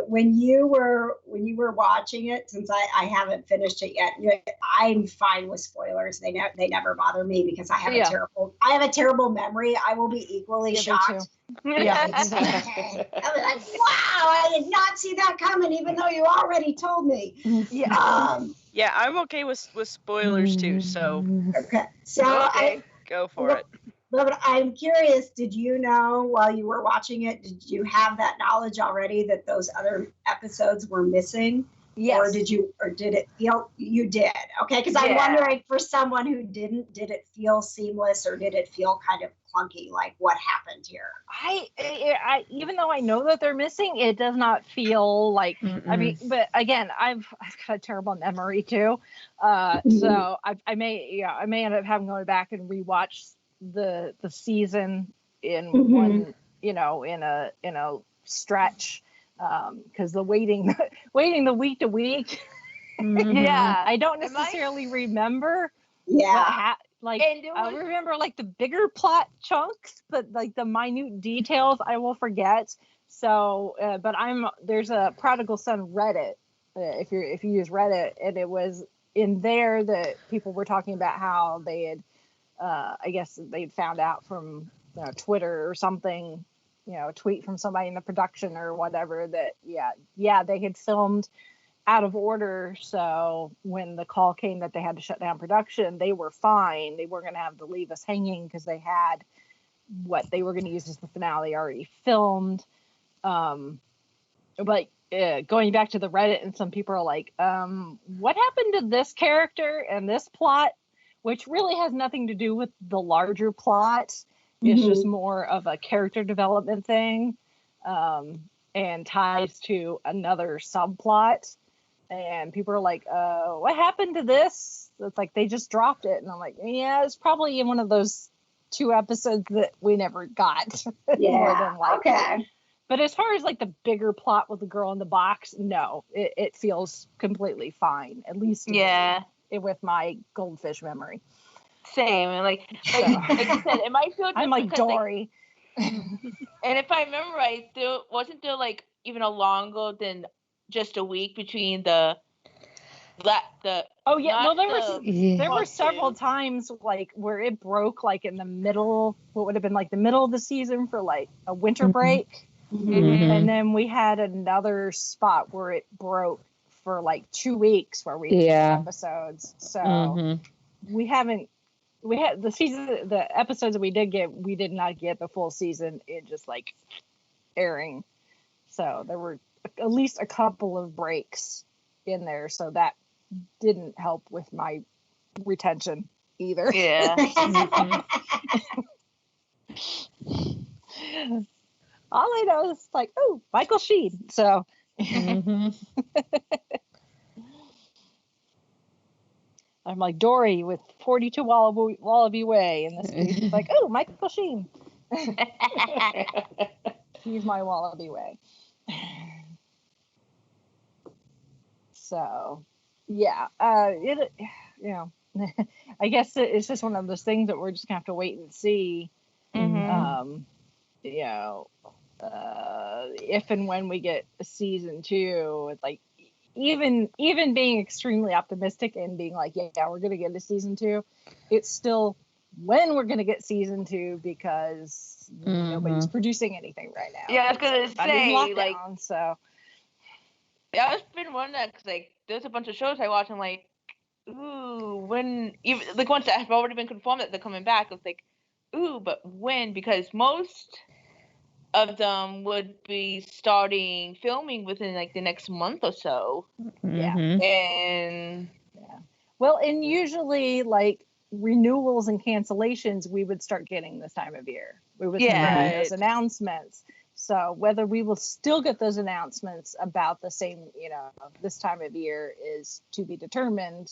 when you were watching it, since I haven't finished it yet, I'm fine with spoilers. They never bother me because I have a terrible memory. I will be equally shocked. Yeah. I was like, wow, I did not see that coming, even though you already told me. Yeah. Yeah, I'm okay with spoilers too. So Okay. So okay, go for it. But I'm curious, did you know while you were watching it, did you have that knowledge already that those other episodes were missing? Yes. Or did it feel, you did? Okay, because I'm wondering, for someone who didn't, did it feel seamless, or did it feel kind of clunky? Like, what happened here? I even though I know that they're missing, it does not feel like. I mean, but again, I've got a terrible memory too, so I may end up having to go back and rewatch the season in one, in a stretch, because the waiting the week to week. Yeah, I don't necessarily remember. Yeah. I remember like the bigger plot chunks, but like the minute details I will forget. So, but there's a Prodigal Son Reddit, if you use Reddit, and it was in there that people were talking about how they had, I guess they'd found out from Twitter or something, a tweet from somebody in the production or whatever, that they had filmed out of order. So when the call came that they had to shut down production, they were fine. They weren't going to have to leave us hanging because they had what they were going to use as the finale already filmed. But going back to the Reddit, and some people are like, what happened to this character and this plot, which really has nothing to do with the larger plot. It's just more of a character development thing, and ties to another subplot. And people are like, what happened to this? It's like they just dropped it. And I'm like, yeah, it's probably in one of those 2 episodes that we never got. More than likely. Okay. But as far as like the bigger plot with the girl in the box, no, it feels completely fine. At least with my goldfish memory. Same. And like you said, it might feel different. I'm like Dory. And if I remember right, wasn't there like even a longer than just a week between there were several times like where it broke like in the middle, what would have been like the middle of the season for like a winter break, and then we had another spot where it broke for like 2 weeks where we had episodes. So we had the episodes that we did not get the full season in just like airing. So there were at least a couple of breaks in there, so that didn't help with my retention either. Yeah. All I know is like, oh, Michael Sheen. So I'm like Dory with 42 Wallaby Way, and this is like, oh, Michael Sheen. He's my Wallaby Way. So, yeah, I guess it's just one of those things that we're just gonna have to wait and see. If and when we get season 2, it's like even being extremely optimistic and being like, yeah, we're gonna get a season 2. It's still when we're gonna get season 2 because nobody's producing anything right now. Yeah, I was gonna say lockdown, so. Yeah, I've been wondering because like there's a bunch of shows I watch and like, ooh, when even like ones that have already been confirmed that they're coming back. It's like, ooh, but when? Because most of them would be starting filming within like the next month or so. And well, and usually like renewals and cancellations we would start getting this time of year. We would start getting those announcements. So whether we will still get those announcements about the same, this time of year is to be determined,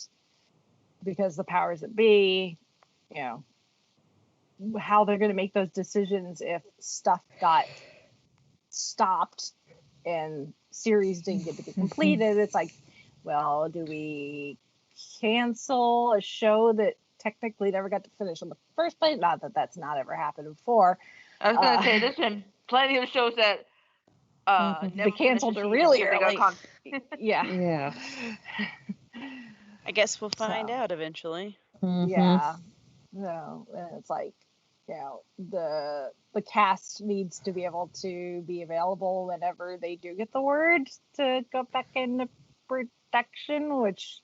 because the powers that be, how they're going to make those decisions if stuff got stopped and series didn't get to be completed. It's like, well, do we cancel a show that technically never got to finish in the first place? Not that that's not ever happened before. I was going to say, there's been plenty of shows that they canceled it really early. I guess we'll find out eventually. Yeah. No, it's like, the cast needs to be able to be available whenever they do get the word to go back into production, which,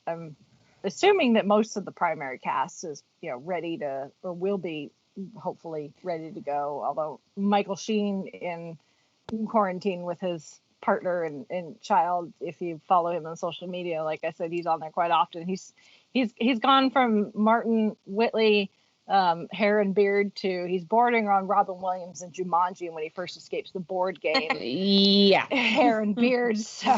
I'm assuming that most of the primary cast is, ready to, or will be hopefully ready to go. Although Michael Sheen in quarantine with his partner and child. If you follow him on social media, like I said, he's on there quite often. He's gone from Martin Whitley, hair and beard, to he's bordering on Robin Williams and Jumanji when he first escapes the board game. Yeah. Hair and beard. So.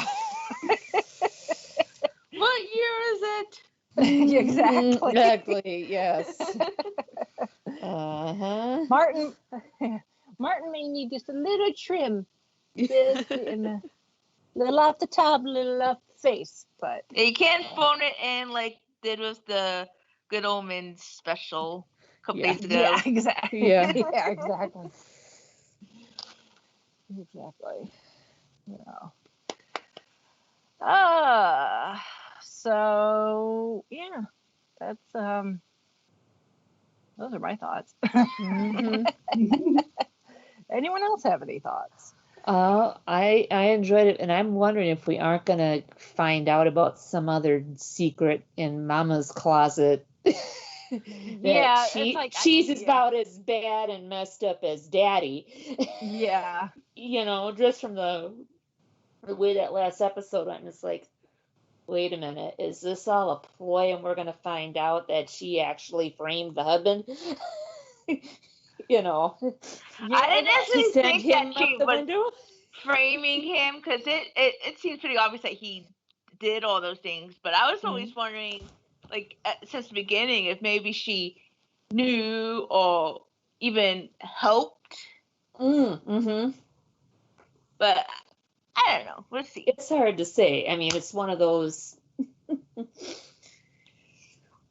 What year is it? Exactly. Exactly. Yes. Uh-huh. Martin may need just a little trim, just in a little off the top, little off the face, but You can't phone it in like did with the Good Omens special a couple days ago. yeah, exactly. Yeah. Yeah, exactly. Exactly. Yeah. So yeah, that's those are my thoughts. Anyone else have any thoughts? I enjoyed it, and I'm wondering if we aren't gonna find out about some other secret in Mama's closet. Yeah, she, it's like she's about as bad and messed up as Daddy. Yeah. Just from the way that last episode went, it's like, wait a minute, is this all a ploy and we're gonna find out that she actually framed the husband? I didn't necessarily think that she was window? framing him, because it seems pretty obvious that he did all those things. But I was always wondering, like, since the beginning, if maybe she knew or even helped. Mm-hmm. But I don't know. We'll see. It's hard to say. I mean, it's one of those.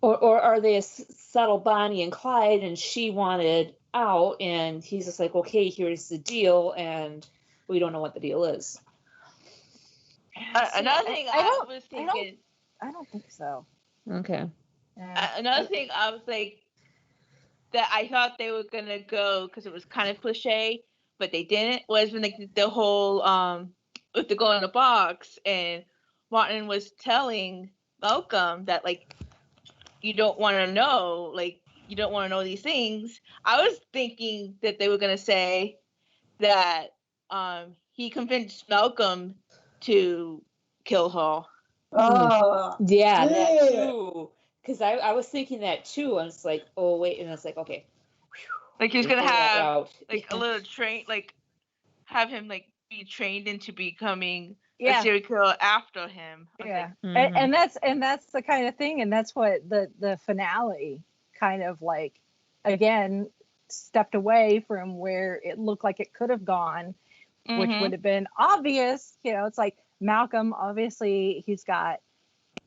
or are they a subtle Bonnie and Clyde, and she wanted out, and he's just like, okay, here's the deal, and we don't know what the deal is. Another thing I was thinking. I don't think so. Okay. Another thing I was like, that I thought they were gonna go because it was kind of cliche, but they didn't. Was when the whole with the go in the box, and Martin was telling Malcolm that, like, you don't want to know, these things. I was thinking that they were gonna say that he convinced Malcolm to kill her. Oh, yeah, that too. Because I was thinking that too. I was like, oh wait, and I was like, okay. Like, he's gonna have a little train, like have him like be trained into becoming a serial killer after him. Yeah, like, and that's the kind of thing, and that's what the finale kind of like, again, stepped away from where it looked like it could have gone, which would have been obvious. It's like Malcolm, obviously he's got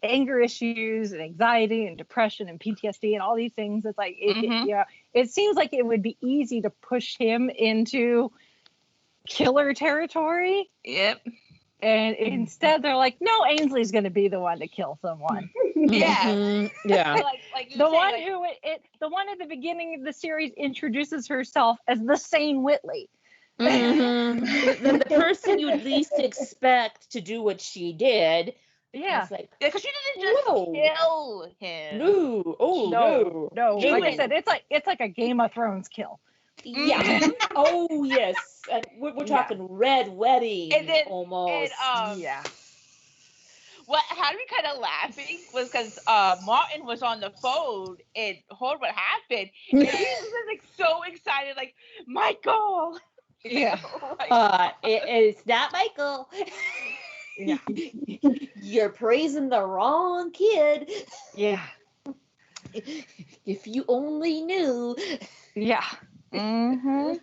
anger issues and anxiety and depression and PTSD and all these things. It's like it seems like it would be easy to push him into killer territory. Yep. And instead they're like, no, Ainsley's going to be the one to kill someone. Yeah. Yeah. The one at the beginning of the series introduces herself as the sane Whitley. The person you'd least expect to do what she did. Yeah. It's like, because she didn't just kill him. No. Like I said, it's like a Game of Thrones kill. Yeah. Oh yes. We're talking red wedding, almost. And, yeah. What had me kind of laughing was because Martin was on the phone and heard what happened. And he was like so excited, like, Michael. Yeah. It's not Michael. Yeah. You're praising the wrong kid. Yeah. If you only knew. Yeah. Yeah.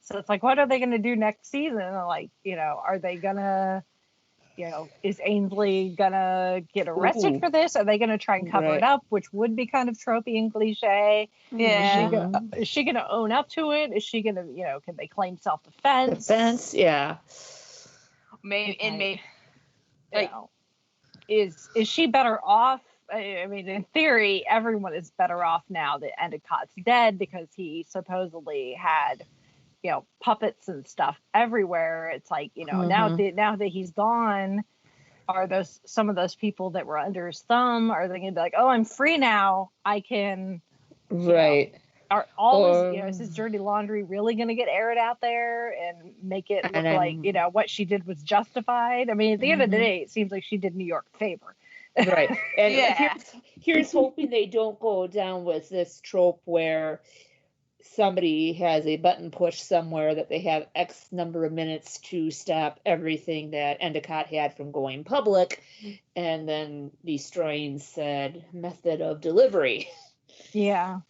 So it's like, what are they going to do next season? Like, are they going to, is Ainsley going to get arrested for this? Are they going to try and cover it up, which would be kind of tropey and cliche? Yeah. Is she going to own up to it? Is she going to, can they claim self-defense? Defense, yeah. Maybe, is she better off? I mean, in theory, everyone is better off now that Endicott's dead, because he supposedly had, puppets and stuff everywhere. It's like, now that he's gone, are some of those people that were under his thumb, are they going to be like, oh, I'm free now, I can, right? are all his, is his dirty laundry really going to get aired out there and make it look like, what she did was justified? I mean, at the end of the day, it seems like she did New York a favor. Right. And here's hoping they don't go down with this trope where somebody has a button push somewhere that they have X number of minutes to stop everything that Endicott had from going public and then destroying said method of delivery. Yeah.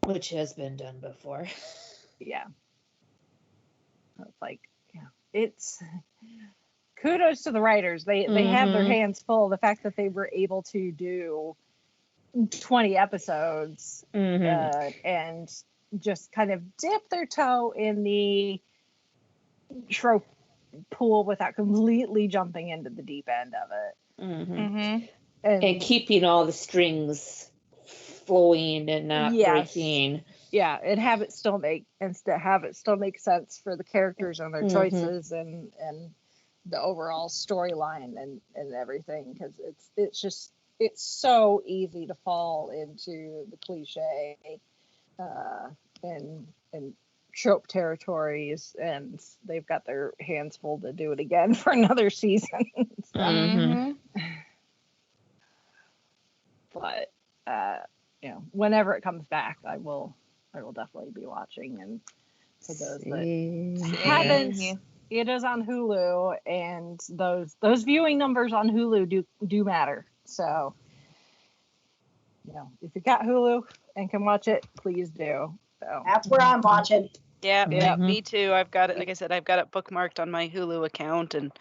Which has been done before. Yeah. It's like, it's kudos to the writers. They have their hands full. The fact that they were able to do 20 episodes and just kind of dip their toe in the trope pool without completely jumping into the deep end of it. And keeping all the strings flowing and not breaking. Yeah, and have it still make sense for the characters and their choices and the overall storyline and everything, because it's so easy to fall into the cliche and trope territories, and they've got their hands full to do it again for another season. But whenever it comes back, I will definitely be watching. And for those that haven't, it is on Hulu, and those viewing numbers on Hulu do matter. So, if you got Hulu and can watch it, please do. So that's where I'm watching. Yeah, me too. I've got it. Like I said, I've got it bookmarked on my Hulu account, and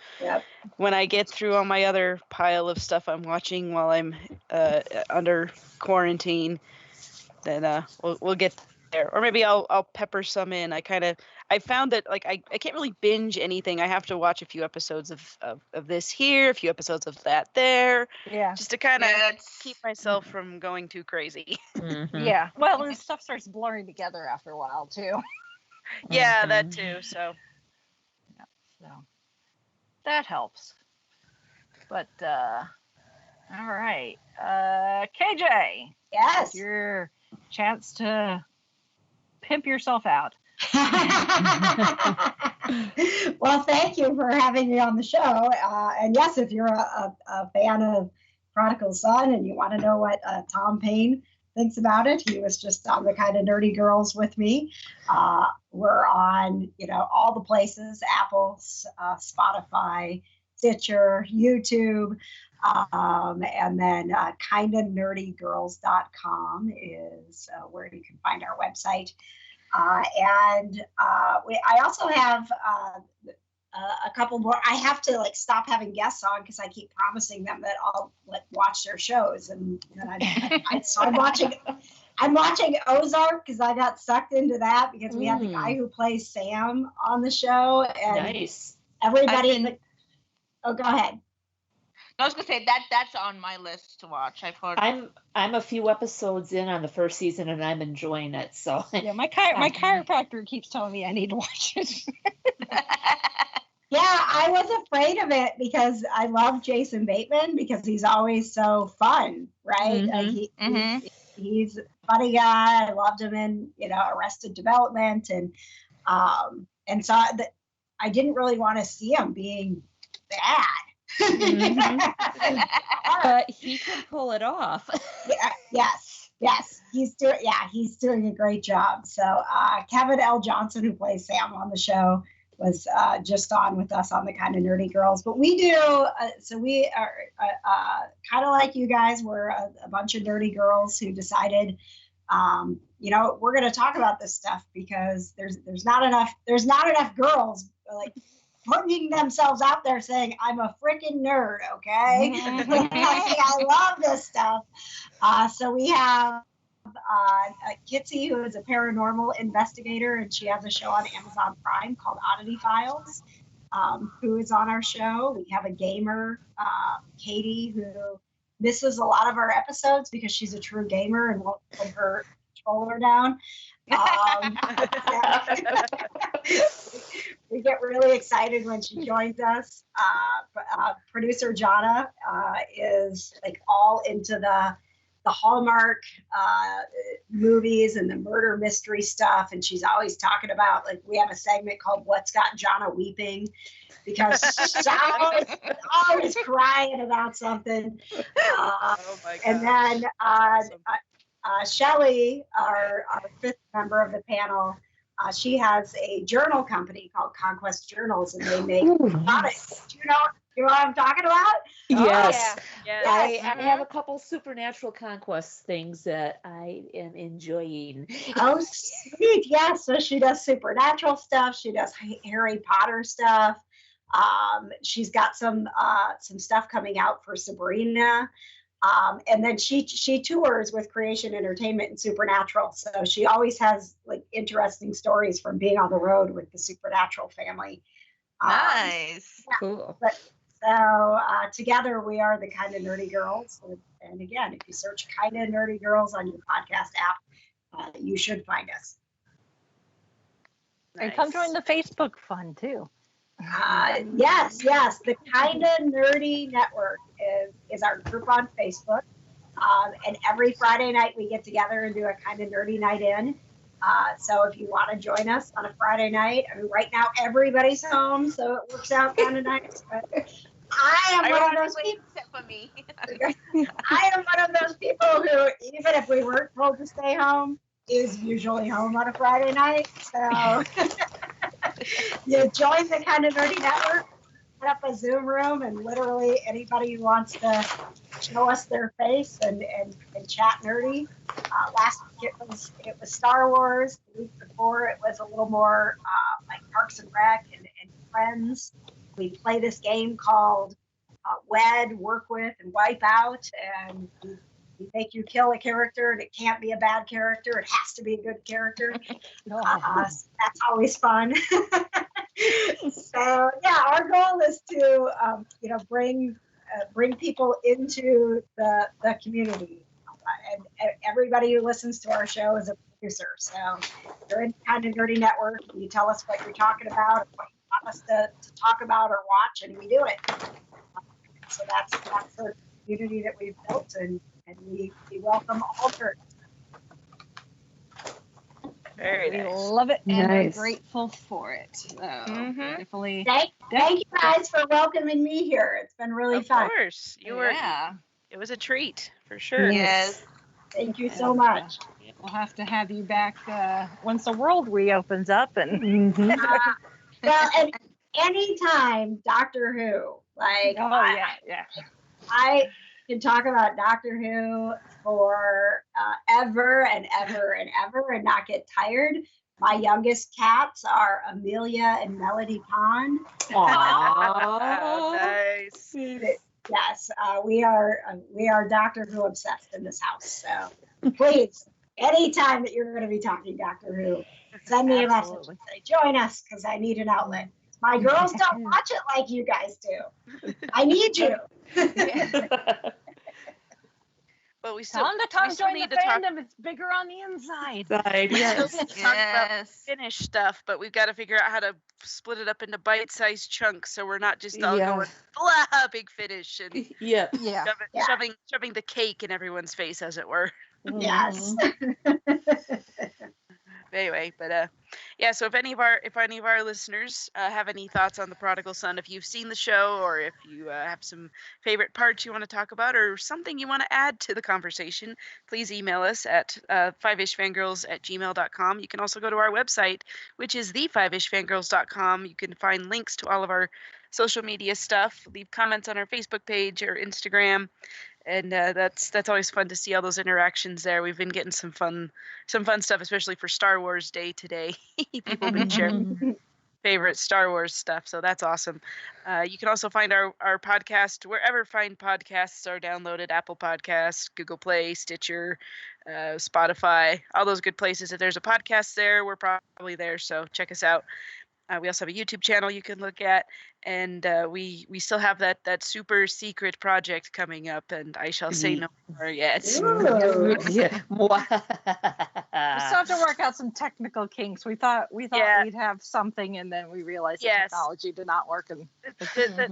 when I get through all my other pile of stuff I'm watching while I'm under quarantine, then we'll get there. Or maybe I'll pepper some in. I found that I can't really binge anything. I have to watch a few episodes of this here, a few episodes of that there. Yeah. Just to kind of keep myself from going too crazy. Yeah. Well, and stuff starts blurring together after a while too. Yeah, that too. So that helps. But all right. KJ. Yes. Your chance to pimp yourself out. Well, thank you for having me on the show. And yes, if you're a fan of Prodigal Son and you want to know what Tom Payne thinks about it, he was just on the Kind of Nerdy Girls with me. We're on, all the places, Apple, Spotify, Stitcher, YouTube, and then kindofnerdygirls.com is where you can find our website. I also have a couple more. I have to stop having guests on because I keep promising them that I'll watch their shows, and so I'm watching Ozark because I got sucked into that because we had the guy who plays Sam on the show, and everybody. Oh, go ahead. I was gonna say that's on my list to watch. I've heard. I'm a few episodes in on the first season and I'm enjoying it. So my chiropractor keeps telling me I need to watch it. Yeah, I was afraid of it because I love Jason Bateman because he's always so fun, right? He's a funny guy. I loved him in Arrested Development, and so I didn't really want to see him being bad. But he can pull it off. Yes, he's doing a great job. So Kevin L. Johnson, who plays Sam on the show, was just on with us on the Kind of Nerdy Girls. But we do, so we are kind of like you guys. We're a bunch of nerdy girls who decided, we're going to talk about this stuff because there's not enough girls putting themselves out there saying, I'm a freaking nerd, okay? I love this stuff. So we have Kitsy, who is a paranormal investigator, and she has a show on Amazon Prime called Oddity Files, who is on our show. We have a gamer, Katie, who misses a lot of our episodes because she's a true gamer and won't put her controller down. We get really excited when she joins us. Producer Jana is all into the the Hallmark movies and the murder mystery stuff. And she's always talking about, like, we have a segment called What's Got Jonna Weeping, because she's always crying about something. Oh my God. And then Shelley, our fifth member of the panel, she has a journal company called Conquest Journals, and they make products. Do you know what I'm talking about? Yes. Oh, Yes. I have a couple supernatural conquest things that I am enjoying. Oh, sweet. Yeah. So she does supernatural stuff. She does Harry Potter stuff. She's got some stuff coming out for Sabrina. And then she tours with Creation Entertainment and Supernatural. So she always has like interesting stories from being on the road with the Supernatural family. Nice. Yeah. Cool. So together we are the Kinda Nerdy Girls. And again, if you search Kinda Nerdy Girls on your podcast app, you should find us. And come join the Facebook fun too. Yes. The Kinda Nerdy Network is our group on Facebook. And every Friday night we get together and do a Kinda Nerdy night in. So if you want to join us on a Friday night, I mean, right now everybody's home, so it works out kind of nice. But I am one of those people. Except for me. I am one of those people who, even if we weren't told to stay home, is usually home on a Friday night. So you join the Kinda Nerdy Network, set up a Zoom room, and literally anybody who wants to show us their face and chat nerdy. Last week it was Star Wars. The week before it was a little more like Parks and Rec and Friends. We play this game called Wed, Work With, and Wipe Out, and we make you kill a character, and it can't be a bad character. It has to be a good character. That's always fun. So yeah, our goal is to bring people into the community, and everybody who listens to our show is a producer. So you're in Kinda Nerdy Network, and you tell us what you're talking about, and what you want us to talk about or watch, and we do it. So that's the community that we've built, and we welcome all sorts. Very We nice. love it and Nice. are grateful for it. So beautifully. Thank you guys for welcoming me here. It's been really Of fun. course. You were. Yeah. It was a treat for sure. Yes. Thank you so much. We'll have to have you back once the world reopens up and. Well, and anytime Doctor Who, like, I can talk about Doctor Who for ever and ever and ever and not get tired. My youngest cats are Amelia and Melody Pond. Oh, nice. Yes, we are Doctor Who obsessed in this house. So please, anytime that you're going to be talking Doctor Who, send me a message and say, join us, because I need an outlet. My girls don't watch it like you guys do. I need you. But we still, Time to come join the need to talk. fandom. It's bigger on the inside. Yes. Talk about finished stuff, but we've got to figure out how to split it up into bite-sized chunks so we're not just all going blah, big finish and Yeah. shoving the cake in everyone's face, as it were. Yes. Anyway, but so if any of our listeners have any thoughts on the Prodigal Son, if you've seen the show, or if you have some favorite parts you want to talk about, or something you want to add to the conversation, please email us at fiveishfangirls@gmail.com. You can also go to our website, which is thefiveishfangirls.com. You can find links to all of our social media stuff, leave comments on our Facebook page or Instagram. And that's always fun to see all those interactions there. We've been getting some fun stuff, especially for Star Wars Day today. People have been sharing favorite Star Wars stuff, so that's awesome. You can also find our podcast wherever fine podcasts are downloaded: Apple Podcasts, Google Play, Stitcher, Spotify, all those good places. If there's a podcast there, we're probably there, so check us out. We also have a YouTube channel you can look at, and we still have that super secret project coming up, and I shall say no more yet. Yeah. We still have to work out some technical kinks. We thought we'd have something, and then we realized the technology did not work. And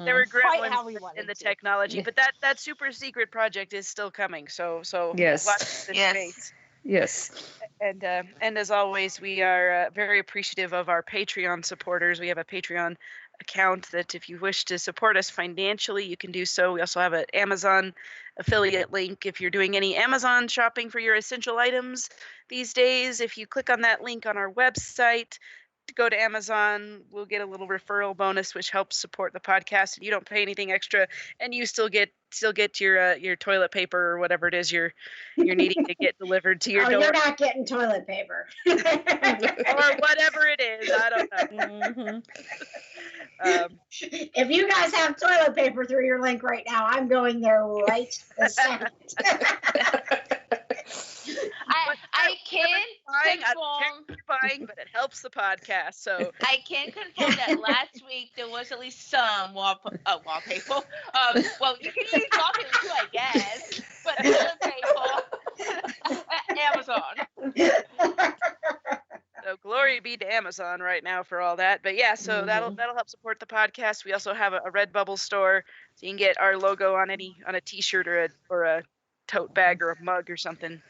there were gremlins in the technology, but that super secret project is still coming. So yes, watch this space. Yes. And as always, we are very appreciative of our Patreon supporters. We have a Patreon account that if you wish to support us financially, you can do so. We also have an Amazon affiliate link. If you're doing any Amazon shopping for your essential items these days, if you click on that link on our website to go to Amazon, we'll get a little referral bonus, which helps support the podcast, and you don't pay anything extra, and you still get your toilet paper or whatever it is you're needing to get delivered to your door. You're not getting toilet paper. Or whatever it is, I don't know. If you guys have toilet paper through your link right now, I'm going there right this second. I can confirm. Buying, but it helps the podcast. So I can confirm that last week there was at least some wallpaper. Well, you can use wallpaper too, I guess. But toilet paper at Amazon. So glory be to Amazon right now for all that. But yeah, so that'll help support the podcast. We also have a Redbubble store, so you can get our logo on a T-shirt or a tote bag or a mug or something.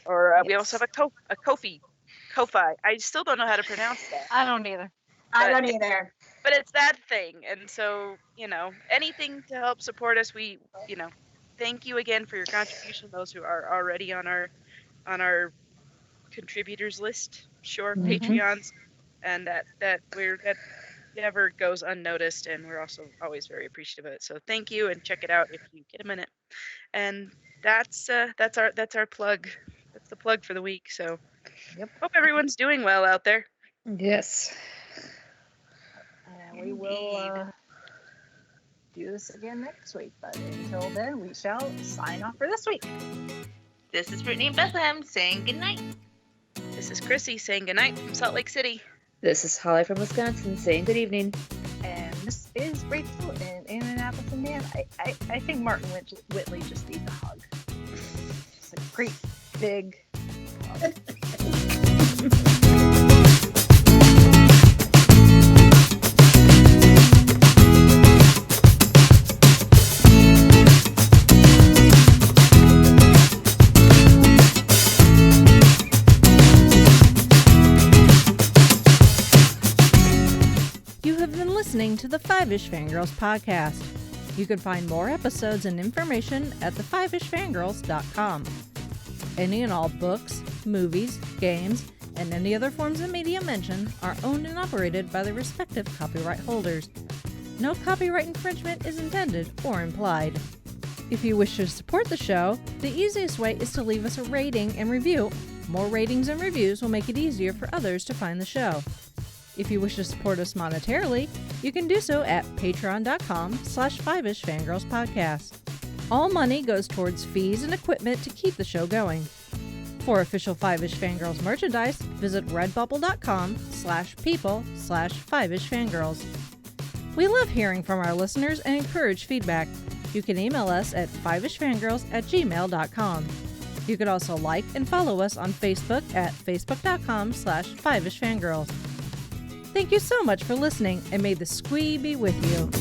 Or we also have a Ko-fi. I still don't know how to pronounce that. I don't either. I don't either. But it's that thing, and so anything to help support us. We thank you again for your contribution. Those who are already on our contributors list, Patreons, and that never goes unnoticed, and we're also always very appreciative of it. So thank you, and check it out if you get a minute. And that's our plug. That's the plug for the week. So hope everyone's doing well out there. Yes. And we will do this again next week. But until then, we shall sign off for this week. This is Brittany in Bethlehem saying goodnight. This is Chrissy saying goodnight from Salt Lake City. This is Holly from Wisconsin saying good evening. And this is Rachel in Indianapolis, Indiana. I think Martin Whitley just needs a hug. It's a great big hug. Listening to the Fiveish Fangirls podcast. You can find more episodes and information at thefivishfangirls.com. Any and all books, movies, games, and any other forms of media mentioned are owned and operated by the respective copyright holders. No copyright infringement is intended or implied. If you wish to support the show, the easiest way is to leave us a rating and review. More ratings and reviews will make it easier for others to find the show. If you wish to support us monetarily, you can do so at patreon.com/Fiveish Fangirls podcast. All money goes towards fees and equipment to keep the show going. For official Fiveish Fangirls merchandise, visit redbubble.com/people/Fiveish Fangirls. We love hearing from our listeners and encourage feedback. You can email us at fiveishfangirls@gmail.com. You can also like and follow us on Facebook at facebook.com/Fiveish Fangirls. Thank you so much for listening, and may the squee be with you.